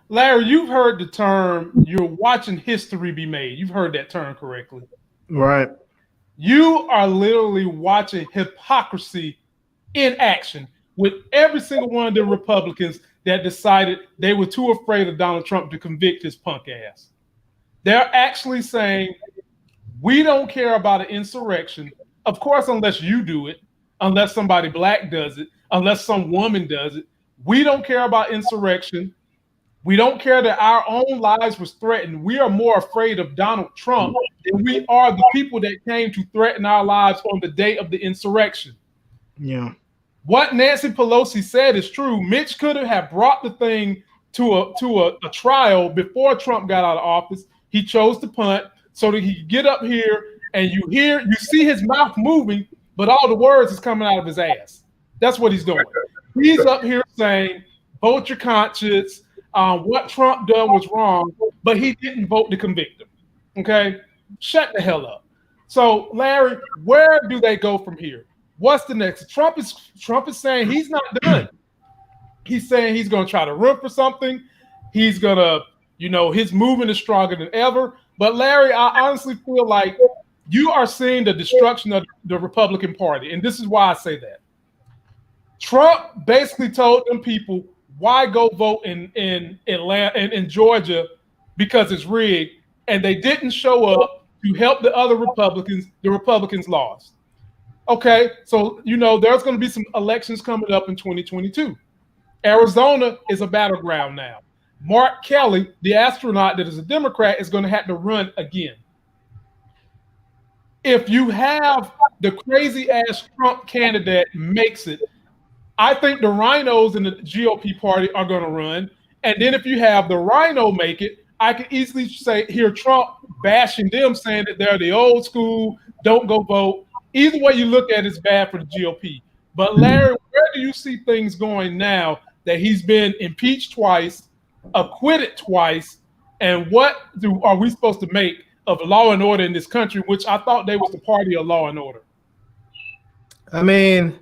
Larry, you've heard the term, you're watching history be made. You've heard that term correctly. Right. You are literally watching hypocrisy in action with every single one of the Republicans that decided they were too afraid of Donald Trump to convict his punk ass. They're actually saying, we don't care about an insurrection. Of course, unless you do it, unless somebody black does it, unless some woman does it. We don't care about insurrection. We don't care that our own lives was threatened. We are more afraid of Donald Trump than we are the people that came to threaten our lives on the day of the insurrection. Yeah. What Nancy Pelosi said is true. Mitch could have brought the thing to a trial before Trump got out of office. He chose to punt so that he could get up here and you see his mouth moving, but all the words is coming out of his ass. That's what he's doing. He's up here saying, vote your conscience. What Trump done was wrong, but he didn't vote to convict him. Okay? Shut the hell up. So, Larry, where do they go from here? What's the next? Trump is saying he's not done. He's saying he's going to try to run for something. He's going to, his movement is stronger than ever. But Larry, I honestly feel like you are seeing the destruction of the Republican Party. And this is why I say that. Trump basically told them people, why go vote in Atlanta and in Georgia because it's rigged, and they didn't show up to help the other Republicans. The Republicans lost. Okay, so there's going to be some elections coming up in 2022. Arizona is a battleground now. Mark Kelly, the astronaut that is a Democrat, is going to have to run again. If you have the crazy ass Trump candidate makes it, I think the rhinos in the GOP party are going to run. And then if you have the rhino make it, I can easily say, here, Trump bashing them, saying that they're the old school, don't go vote. Either way you look at it, it's bad for the GOP. But Larry, where do you see things going now that he's been impeached twice, acquitted twice, and what are we supposed to make of law and order in this country, which I thought they was the party of law and order? I mean,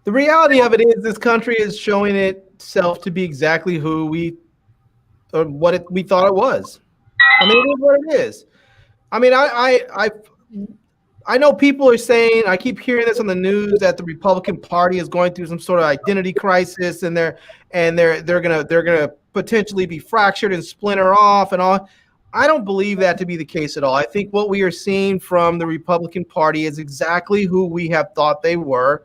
the reality of it is this country is showing itself to be exactly who we thought it was. I mean, it is what it is. I mean, I know people are saying, I keep hearing this on the news, that the Republican Party is going through some sort of identity crisis, and they're gonna potentially be fractured and splinter off and all. I don't believe that to be the case at all. I think what we are seeing from the Republican Party is exactly who we have thought they were,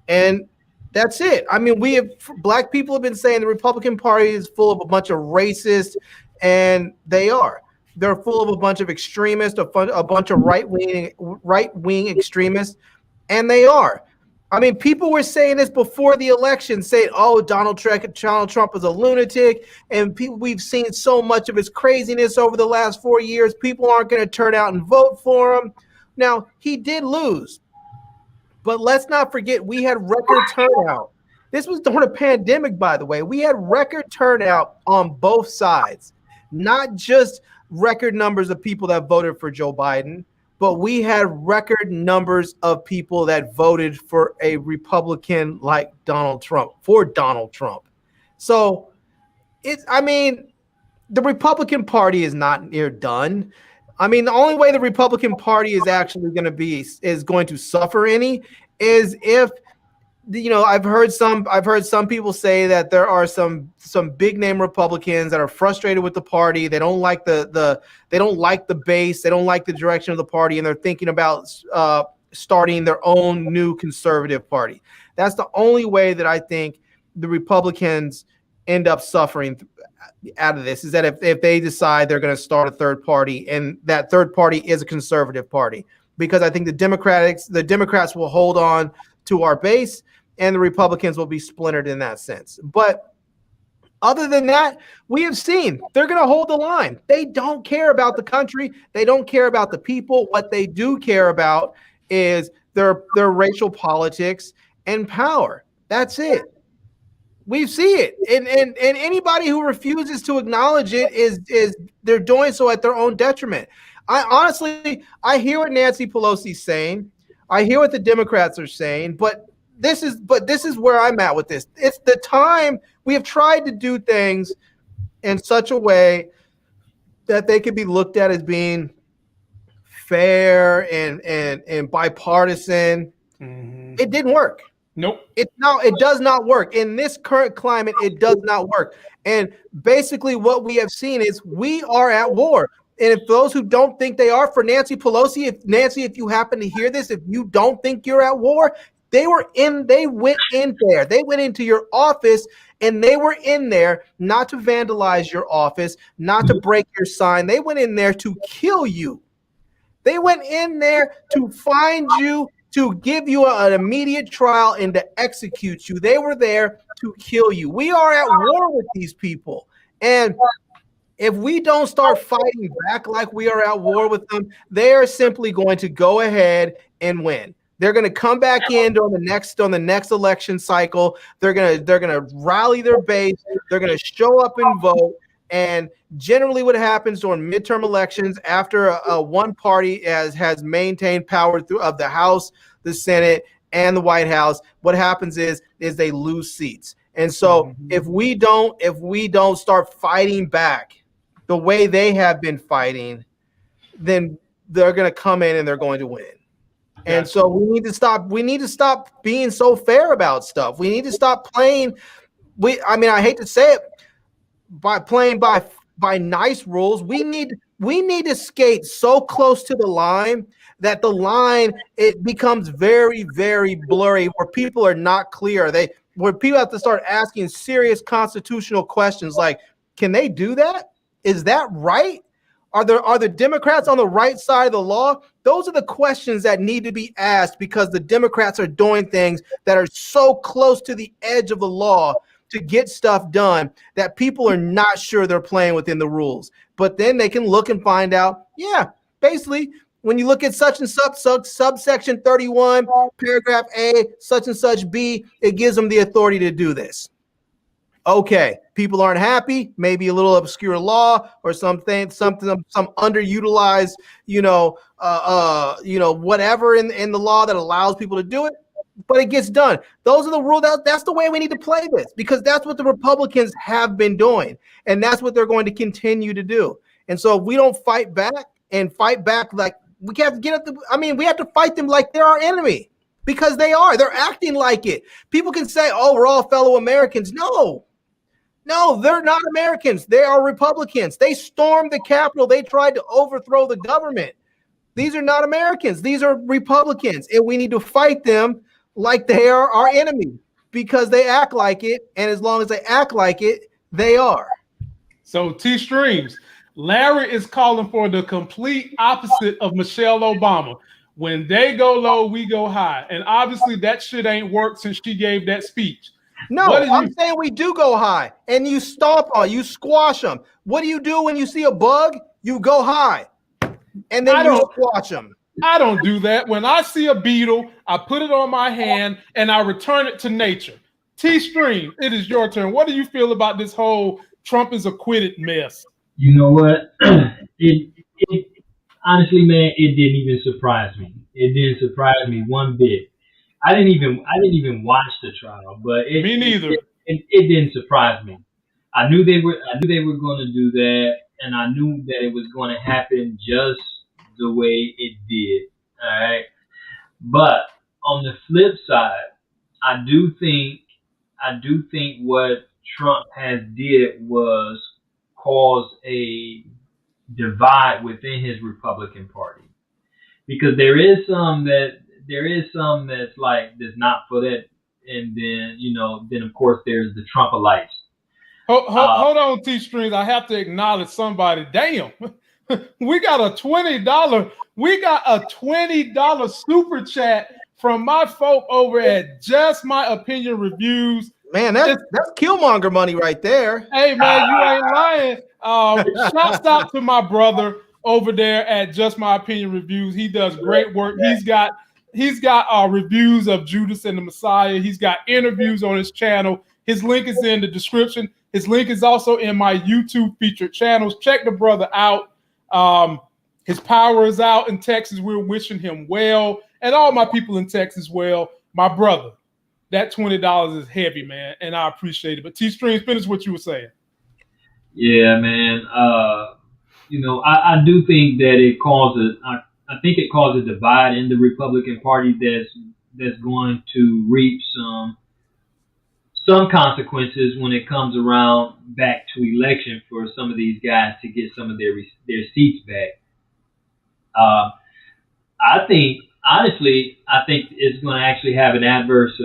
and that's it. I mean, black people have been saying the Republican Party is full of a bunch of racists, and they are. They're full of a bunch of extremists, a bunch of right-wing extremists, and they are. I mean, people were saying this before the election, saying, "Oh, Donald Trump is a lunatic," and we've seen so much of his craziness over the last 4 years. People aren't going to turn out and vote for him. Now, he did lose, but let's not forget we had record turnout. This was during a pandemic, by the way. We had record turnout on both sides, not just record numbers of people that voted for Joe Biden, but we had record numbers of people that voted for a Republican like Donald Trump, for Donald Trump. So the Republican Party is not near done. I mean, the only way the Republican Party is actually going to suffer any is if, I've heard some people say that there are some big name Republicans that are frustrated with the party. They don't like they don't like the base. They don't like the direction of the party, and they're thinking about starting their own new conservative party. That's the only way that I think the Republicans end up suffering out of this, is that if they decide they're going to start a third party, and that third party is a conservative party, because I think the Democrats will hold on to our base, and the Republicans will be splintered in that sense. But other than that, we have seen they're going to hold the line. They don't care about the country. They don't care about the people. What they do care about is their racial politics and power. That's it. We see it. And anybody who refuses to acknowledge it is they're doing so at their own detriment. I hear what Nancy Pelosi's saying. I hear what the Democrats are saying, but this is where I'm at with this. It's the time we have tried to do things in such a way that they could be looked at as being fair and bipartisan. Mm-hmm. It didn't work. Nope. It does not work. In this current climate, it does not work. And basically what we have seen is we are at war. And if those who don't think they are, for Nancy Pelosi, if you happen to hear this, if you don't think you're at war, they went in there. They went into your office, and they were in there not to vandalize your office, not to break your sign. They went in there to kill you. They went in there to find you, to give you an immediate trial, and to execute you. They were there to kill you. We are at war with these people. And if we don't start fighting back like we are at war with them, they are simply going to go ahead and win. They're going to come back in on the next election cycle. They're going to rally their base. They're going to show up and vote. And generally what happens during midterm elections, after one party has maintained power of the House, the Senate, and the White House, what happens is they lose seats. And so if we don't start fighting back the way they have been fighting, then they're going to come in and they're going to win. And so we need to stop being so fair about stuff. We need to stop playing. I hate to say it, by playing by nice rules. We need to skate so close to the line that the line, it becomes very, very blurry, where people are not clear. Where people have to start asking serious constitutional questions like, can they do that? Is that right? Are the Democrats on the right side of the law? Those are the questions that need to be asked, because the Democrats are doing things that are so close to the edge of the law to get stuff done that people are not sure they're playing within the rules. But then they can look and find out, yeah, basically, when you look at such and such subsection 31, paragraph A, such and such B, it gives them the authority to do this. Okay, people aren't happy, maybe a little obscure law or some underutilized, whatever in the law that allows people to do it, but it gets done. Those are the rules. That's the way we need to play this, because that's what the Republicans have been doing, and that's what they're going to continue to do. And so if we don't fight back like we have to we have to fight them like they're our enemy, because they are. They're acting like it. People can say, oh, we're all fellow Americans. No, they're not Americans. They are Republicans. They stormed the Capitol. They tried to overthrow the government. These are not Americans. These are Republicans. And we need to fight them like they are our enemy, because they act like it. And as long as they act like it, they are. So T-Streams, Larry is calling for the complete opposite of Michelle Obama. When they go low, we go high. And obviously that shit ain't worked since she gave that speech. No, I'm saying we do go high, and you stomp on, you squash them. What do you do when you see a bug? You go high, and then you squash them. I don't do that. When I see a beetle, I put it on my hand, and I return it to nature. T-Stream, it is your turn. What do you feel about this whole Trump is acquitted mess? You know what? It honestly, man, it didn't even surprise me. It didn't surprise me one bit. I didn't even watch the trial, but me neither. It didn't surprise me. I knew they were going to do that, and I knew that it was going to happen just the way it did. All right, but on the flip side, I do think what Trump has did was cause a divide within his Republican Party, because there is some that's like that's not for that, and then of course there's the Trumpalites. Hold on, T-Streams. I have to acknowledge somebody. Damn, we got a $20 super chat from my folk over at Just My Opinion Reviews. Man, that's Killmonger money right there. Hey man, you ain't lying. Shouts out to my brother over there at Just My Opinion Reviews. He does great work. He's got reviews of Judas and the Messiah. He's got interviews on his channel. His link is in the description. His link is also in my YouTube featured channels. Check the brother out. His power is out in Texas. We're wishing him well, and all my people in Texas well. My brother, that $20 is heavy, man, and I appreciate it. But T-Streams, finish what you were saying. Yeah, man. I do think that it causes. I think it causes a divide in the Republican Party that's going to reap some consequences when it comes around back to election for some of these guys to get some of their seats back. I think it's going to actually have an adverse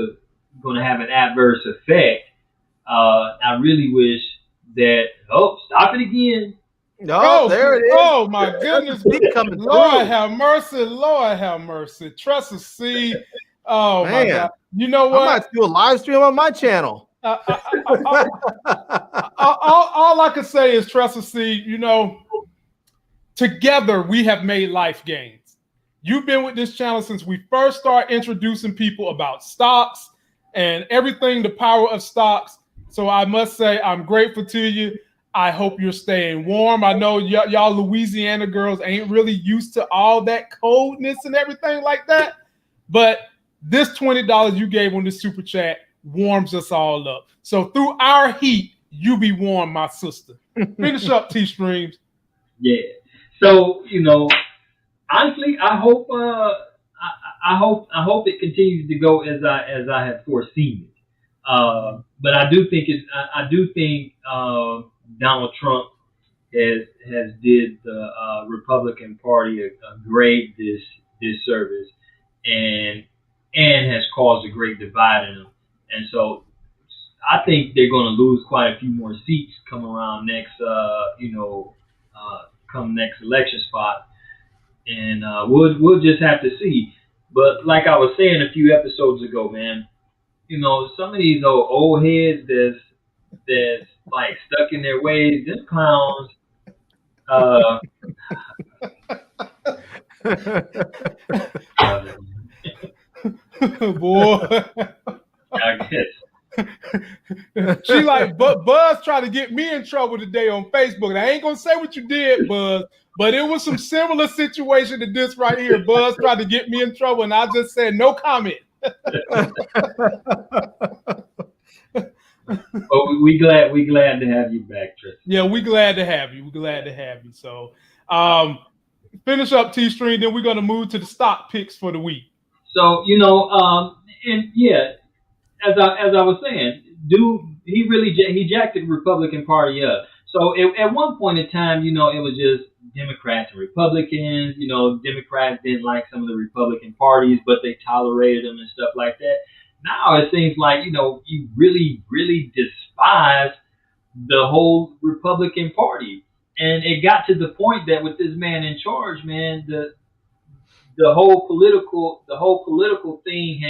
effect. I really wish that. Oh, stop it again. No, there it is. Oh my goodness. Coming Lord have mercy. Lord have mercy. Trust us, see. Oh man. My God. You know what? I might do a live stream on my channel. All I can say is trust us, see, together we have made life gains. You've been with this channel since we first started introducing people about stocks and everything, the power of stocks. So I must say I'm grateful to you. I hope you're staying warm. I know y'all Louisiana girls ain't really used to all that coldness and everything like that. But this $20 you gave on this super chat warms us all up. So through our heat, you be warm, my sister. Finish up, T-Streams. Yeah. So, honestly, I hope it continues to go as I have foreseen it. But I do think Donald Trump has did the Republican Party a great disservice and has caused a great divide in them. And so I think they're going to lose quite a few more seats come around come next election spot. And we'll just have to see. But like I was saying a few episodes ago, man, some of these old heads that's like stuck in their ways. Them clowns. Boy. I guess. She like, Buzz tried to get me in trouble today on Facebook. And I ain't gonna say what you did, Buzz, but it was some similar situation to this right here. Buzz tried to get me in trouble, and I just said no comment. Well, we glad to have you back, Tristan. Yeah, we glad to have you. We're glad to have you. So finish up T-Stream, then we're gonna move to the stock picks for the week. So, and yeah, as I was saying, dude, he jacked the Republican Party up. So at one point in time, it was just Democrats and Republicans. Democrats didn't like some of the Republican parties, but they tolerated them and stuff like that. Now it seems like, you really, really despise the whole Republican Party. And it got to the point that with this man in charge, man, the whole political thing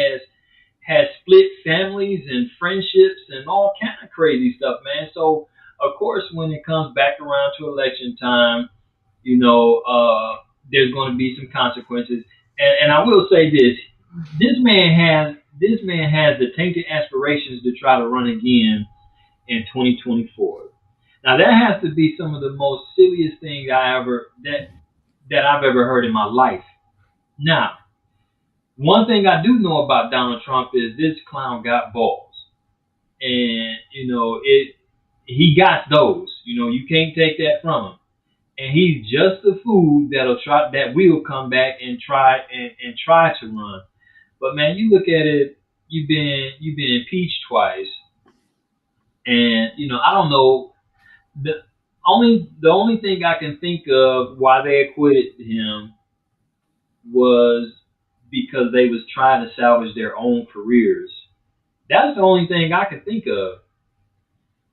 has split families and friendships and all kind of crazy stuff, man. So of course, when it comes back around to election time, there's going to be some consequences. And I will say this: this man has the tainted aspirations to try to run again in 2024. Now that has to be some of the most silliest thing that I've ever heard in my life. Now, one thing I do know about Donald Trump is this clown got balls, and he got those. You can't take that from him. And he's just the fool that will come back and try to run. But man, you look at it, you've been impeached twice, and I don't know. The only thing I can think of why they acquitted him was because they was trying to salvage their own careers. That's the only thing I could think of.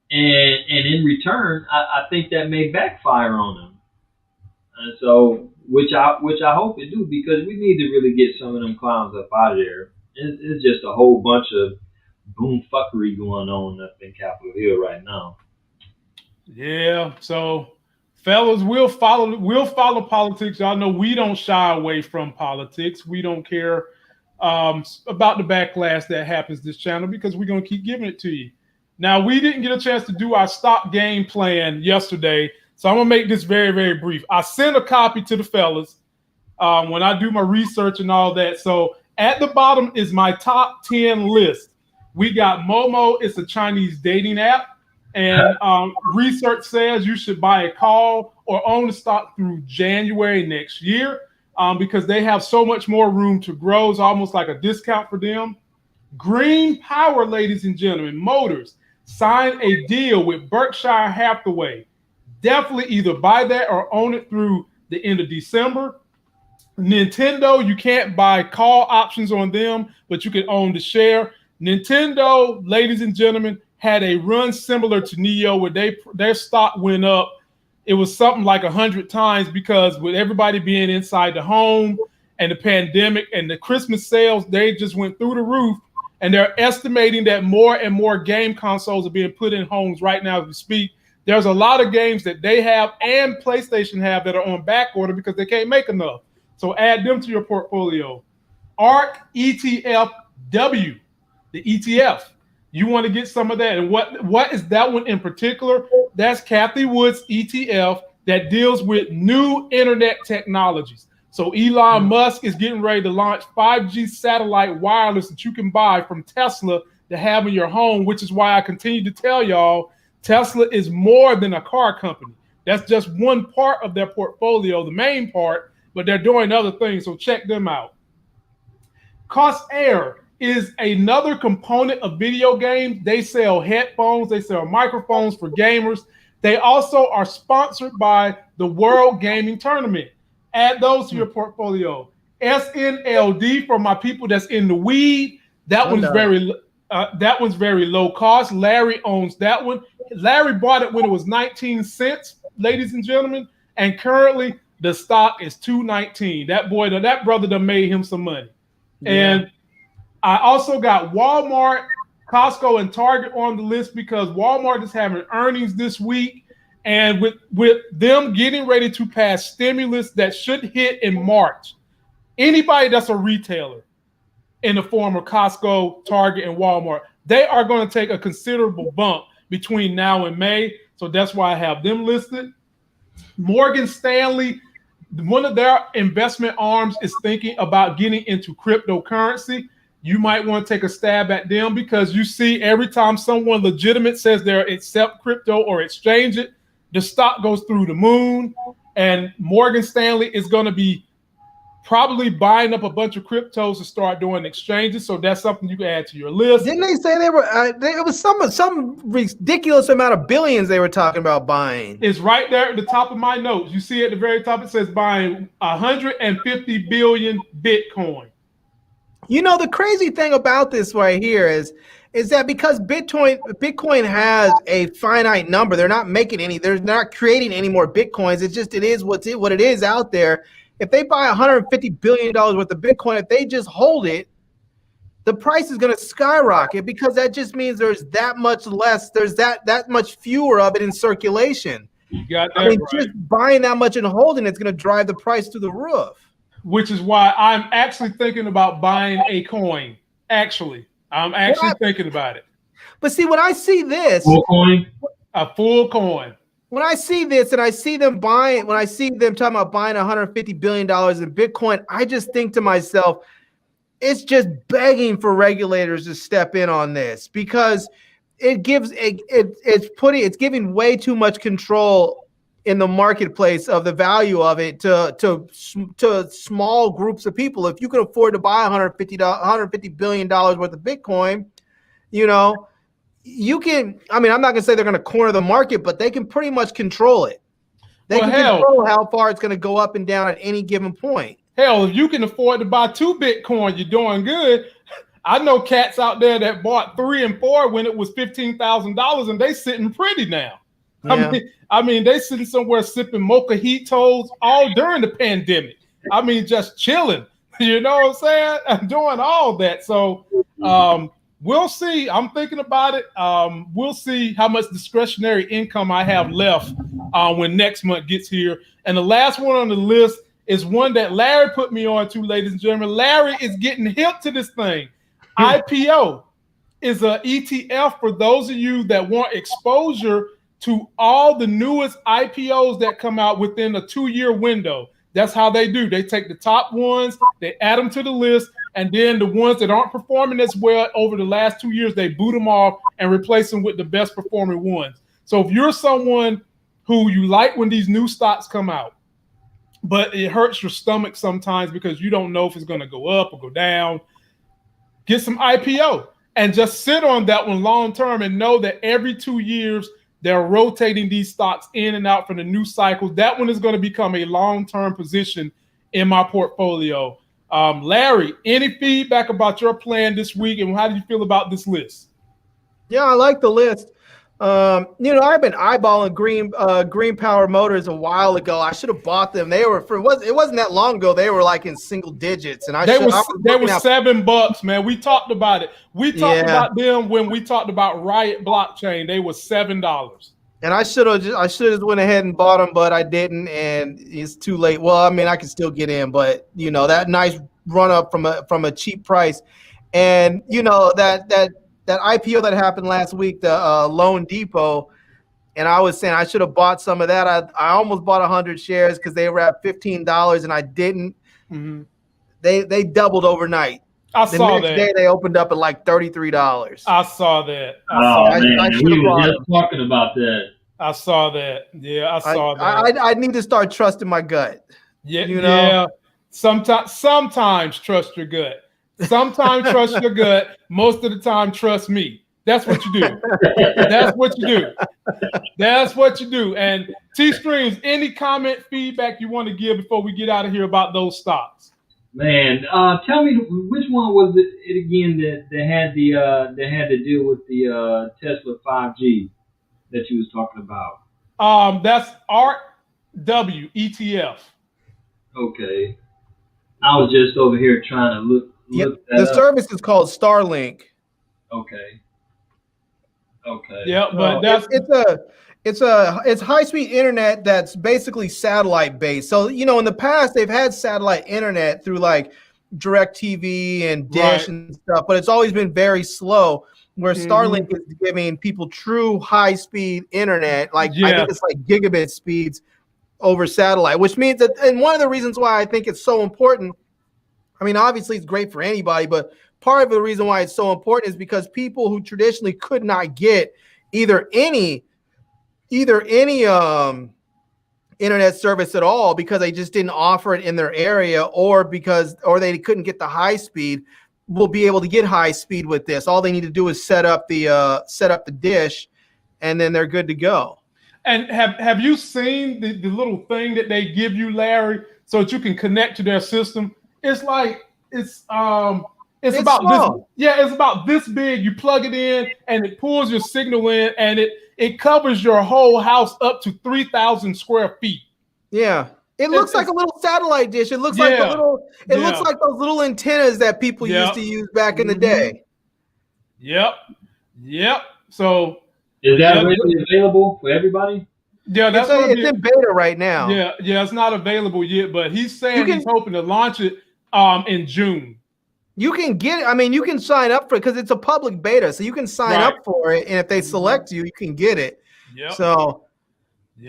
And in return, I think that may backfire on them. And so, which I hope it do, because we need to really get some of them clowns up out of there. It's just a whole bunch of boomfuckery going on up in Capitol Hill right now. Yeah, so fellas, we'll follow politics. Y'all know we don't shy away from politics. We don't care about the backlash that happens this channel, because we're gonna keep giving it to you. Now, we didn't get a chance to do our stock game plan yesterday, so I'm gonna make this very, very brief. I sent a copy to the fellas when I do my research and all that. So at the bottom is my top 10 list. We got Momo. It's a Chinese dating app. And research says you should buy a call or own the stock through January next year because they have so much more room to grow. It's almost like a discount for them. Green Power, ladies and gentlemen, Motors signed a deal with Berkshire Hathaway. Definitely either buy that or own it through the end of December. Nintendo, you can't buy call options on them, but you can own the share. Nintendo, ladies and gentlemen, had a run similar to Neo where their stock went up. It was something like 100 times because with everybody being inside the home and the pandemic and the Christmas sales, they just went through the roof. And they're estimating that more and more game consoles are being put in homes right now as we speak. There's a lot of games that they have and PlayStation have that are on back order because they can't make enough. So add them to your portfolio. ARC ETFW, the ETF. You want to get some of that. And what is that one in particular? That's Kathy Wood's ETF that deals with new internet technologies. So Elon Musk is getting ready to launch 5G satellite wireless that you can buy from Tesla to have in your home, which is why I continue to tell y'all Tesla is more than a car company. That's just one part of their portfolio, the main part, but they're doing other things. So check them out. Corsair is another component of video games. They sell headphones, they sell microphones for gamers. They also are sponsored by the World Gaming Tournament. Add those to your portfolio. SNLD for my people that's in the weed. That one's very low cost. Larry owns that one. Larry bought it when it was 19 cents, ladies and gentlemen, and currently the stock is $2.19. That brother done made him some money. Yeah. And I also got Walmart Costco and Target on the list because Walmart is having earnings this week. And with them getting ready to pass stimulus that should hit in March, anybody that's a retailer in the form of Costco, Target, and Walmart, they are going to take a considerable bump between now and May. So that's why I have them listed. Morgan Stanley, one of their investment arms is thinking about getting into cryptocurrency. You might want to take a stab at them because you see every time someone legitimate says they accept crypto or exchange it, the stock goes through the moon. And Morgan Stanley is going to be probably buying up a bunch of cryptos to start doing exchanges. So that's something you can add to your list. Didn't they say they were? It was some ridiculous amount of billions they were talking about buying. It's right there at the top of my notes. You see at the very top, it says buying 150 billion Bitcoin. You know, the crazy thing about this right here is that because Bitcoin has a finite number, they're not making any, they're not creating any more Bitcoins. It is what it is out there. If they buy $150 billion worth of Bitcoin, if they just hold it, the price is going to skyrocket because that just means there's that much less, there's that much fewer of it in circulation. You got that right. Just buying that much and holding it's going to drive the price through the roof. Which is why I'm actually thinking about buying a coin. I'm actually thinking about it. But see, when I see this, a full coin. When I see this and I see them talking about buying $150 billion in Bitcoin, I just think to myself, it's just begging for regulators to step in on this because it's giving way too much control in the marketplace of the value of it to small groups of people. If you can afford to buy $150 billion worth of Bitcoin, you know, you can, I mean, I'm not going to say they're going to corner the market, but they can pretty much control it. They can control how far it's going to go up and down at any given point. Hell, if you can afford to buy 2 Bitcoin, you're doing good. I know cats out there that bought 3 and 4 when it was $15,000 and they sitting pretty now. Yeah. I mean, they sitting somewhere sipping mojitos all during the pandemic. I mean, just chilling. You know what I'm saying? I'm doing all that. So we'll see. I'm thinking about it. We'll see how much discretionary income I have left when next month gets here. And the last one on the list is one that Larry put me on to, ladies and gentlemen. Larry is getting hip to this thing. IPO is an ETF for those of you that want exposure to all the newest IPOs that come out within a 2-year window. That's how they do. They take the top ones, they add them to the list, and then the ones that aren't performing as well over the last 2 years, they boot them off and replace them with the best performing ones. So if you're someone who you like when these new stocks come out, but it hurts your stomach sometimes because you don't know if it's going to go up or go down, get some IPO and just sit on that one long term and know that every 2 years, they're rotating these stocks in and out for the new cycles. That one is going to become a long-term position in my portfolio. Larry, any feedback about your plan this week and how do you feel about this list? Yeah, I like the list. You know, I've been eyeballing Green Power Motors a while ago. I should have bought them. It wasn't that long ago. They were like in single digits, and they were $7, man. We talked about it. We talked about them when we talked about Riot Blockchain. They were $7. And I should have just went ahead and bought them, but I didn't, and it's too late. Well, I mean, I can still get in, but you know that nice run up from a cheap price, and you know that IPO that happened last week, the Loan Depot, and I was saying I should have bought some of that. I almost bought 100 shares because they were at $15, and I didn't. Mm-hmm. They doubled overnight. The next day they opened up at like $33. I saw that. We were just talking about that. I saw that. Yeah, I saw that. I need to start trusting my gut. Yeah, you know? Yeah. Sometimes trust your gut. Sometimes trust your gut. Most of the time, trust me. That's what you do. That's what you do. That's what you do. And T-Streams, any comment, feedback you want to give before we get out of here about those stocks? Man, tell me which one was it again that had to deal with the Tesla 5G that you was talking about? That's ARKW ETF. Okay, I was just over here trying to look. The service is called Starlink. Okay. Okay. Yeah, but that's it's high-speed internet that's basically satellite based. So in the past they've had satellite internet through like DirecTV and Dish and stuff, but it's always been very slow. Where Starlink is giving people true high-speed internet, like I think it's like gigabit speeds over satellite, which means that, and one of the reasons why I think it's so important, I mean, obviously it's great for anybody, but part of the reason why it's so important is because people who traditionally could not get either any internet service at all because they just didn't offer it in their area, or they couldn't get the high speed, will be able to get high speed with this. All they need to do is set up the dish, and then they're good to go. And have you seen the little thing that they give you, Larry, so that you can connect to their system? It's like it's about small. it's about this big. You plug it in and it pulls your signal in, and it covers your whole house up to 3,000 square feet. Yeah. It looks like a little satellite dish. It looks like looks like those little antennas that people used to use back in the day. Yep. So is that really available for everybody? Yeah, it's in beta right now. Yeah, it's not available yet, but he's saying he's hoping to launch it in June. You can get it. I mean, you can sign up for it because it's a public beta, so you can sign up for it, and if they select you, you can get it. Yep. So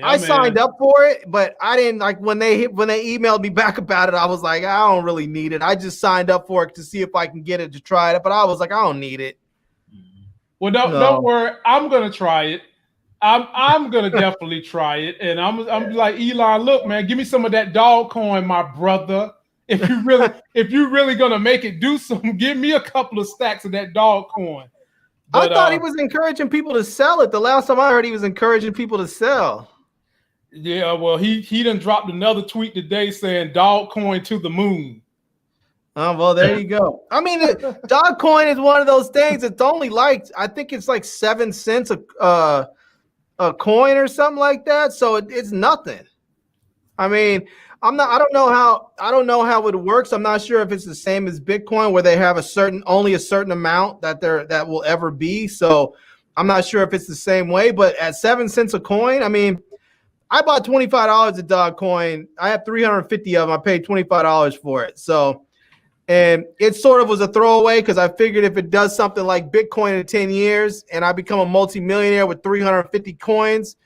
I signed up for it, but I didn't like when they emailed me back about it. I was like, I don't really need it. I just signed up for it to see if I can get it to try it, but I was like, I don't need it. Well, don't worry. I'm gonna try it. I'm gonna definitely try it, and I'm like, Elon, look, man, give me some of that dog coin, my brother. If you're really gonna make it do something, give me a couple of stacks of that dog coin. But, I thought he was encouraging people to sell it. The last time I heard, he was encouraging people to sell. Yeah, well, he done dropped another tweet today saying dog coin to the moon. Oh, well, there you go. I mean, dog coin is one of those things. It's only like, I think it's like 7 cents a coin or something like that. So it's nothing. I mean, I don't know how it works. I'm not sure if it's the same as Bitcoin where they have only a certain amount that will ever be. So I'm not sure if it's the same way, but at 7 cents a coin, I mean, I bought $25 of dog coin. I have 350 of them. I paid $25 for it. So, and it sort of was a throwaway because I figured if it does something like Bitcoin in 10 years and I become a multimillionaire with 350 coins,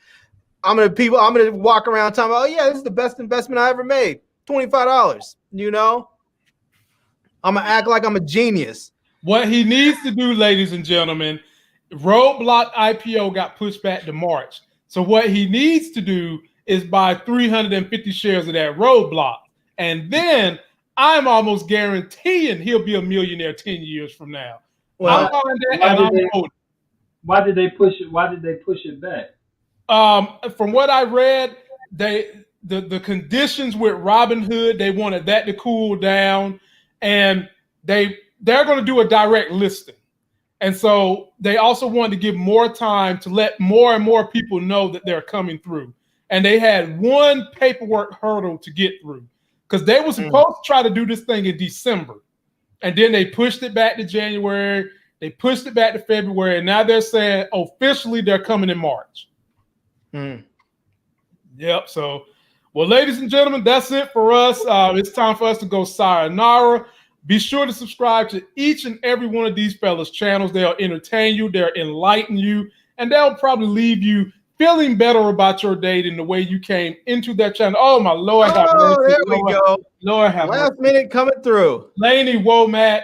I'm gonna walk around talking about, oh yeah, this is the best investment I ever made. $25. I'm gonna act like I'm a genius. What he needs to do, ladies and gentlemen, Roadblock IPO got pushed back to March. So what he needs to do is buy 350 shares of that Roadblock. And then I'm almost guaranteeing he'll be a millionaire 10 years from now. Well, why did they push it? Why did they push it back? From what I read, the conditions with Robinhood, they wanted that to cool down, and they're going to do a direct listing. And so they also wanted to give more time to let more and more people know that they're coming through. And they had one paperwork hurdle to get through because they were supposed to try to do this thing in December. And then they pushed it back to January. They pushed it back to February. And now they're saying officially they're coming in March. Yep. So, well, ladies and gentlemen, that's it for us. It's time for us to go sayonara. Be sure to subscribe to each and every one of these fellas' channels. They'll entertain you, they'll enlighten you, and they'll probably leave you feeling better about your day than the way you came into that channel. Oh, my Lord. Have mercy. There we go. Lord have mercy. Last minute coming through. Laney Womack.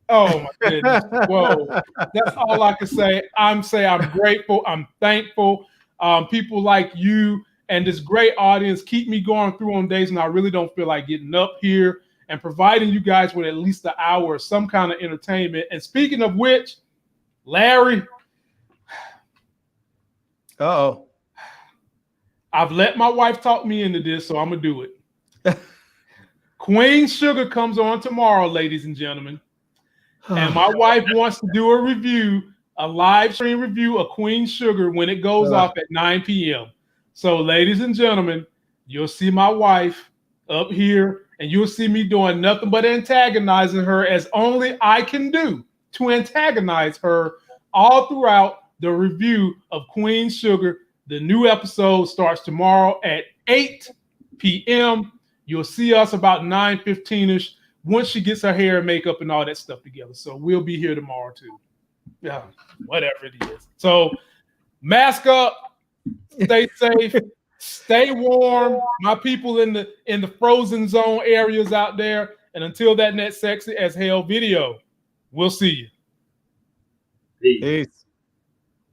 Oh, my goodness. Whoa. That's all I can say. I'm grateful. I'm thankful. People like you and this great audience keep me going through on days when I really don't feel like getting up here and providing you guys with at least an hour of some kind of entertainment. And speaking of which, Larry. Uh-oh. I've let my wife talk me into this, so I'm going to do it. Queen Sugar comes on tomorrow, ladies and gentlemen. And my wife wants to do a live stream review of Queen Sugar when it goes off at 9 p.m. So, ladies and gentlemen, you'll see my wife up here, and you'll see me doing nothing but antagonizing her as only I can do to antagonize her all throughout the review of Queen Sugar. The new episode starts tomorrow at 8 p.m. You'll see us about 9:15ish once she gets her hair and makeup and all that stuff together. So we'll be here tomorrow too. Yeah, whatever it is. So mask up, stay safe, stay warm. My people in the frozen zone areas out there. And until that next sexy as hell video, we'll see you. Peace.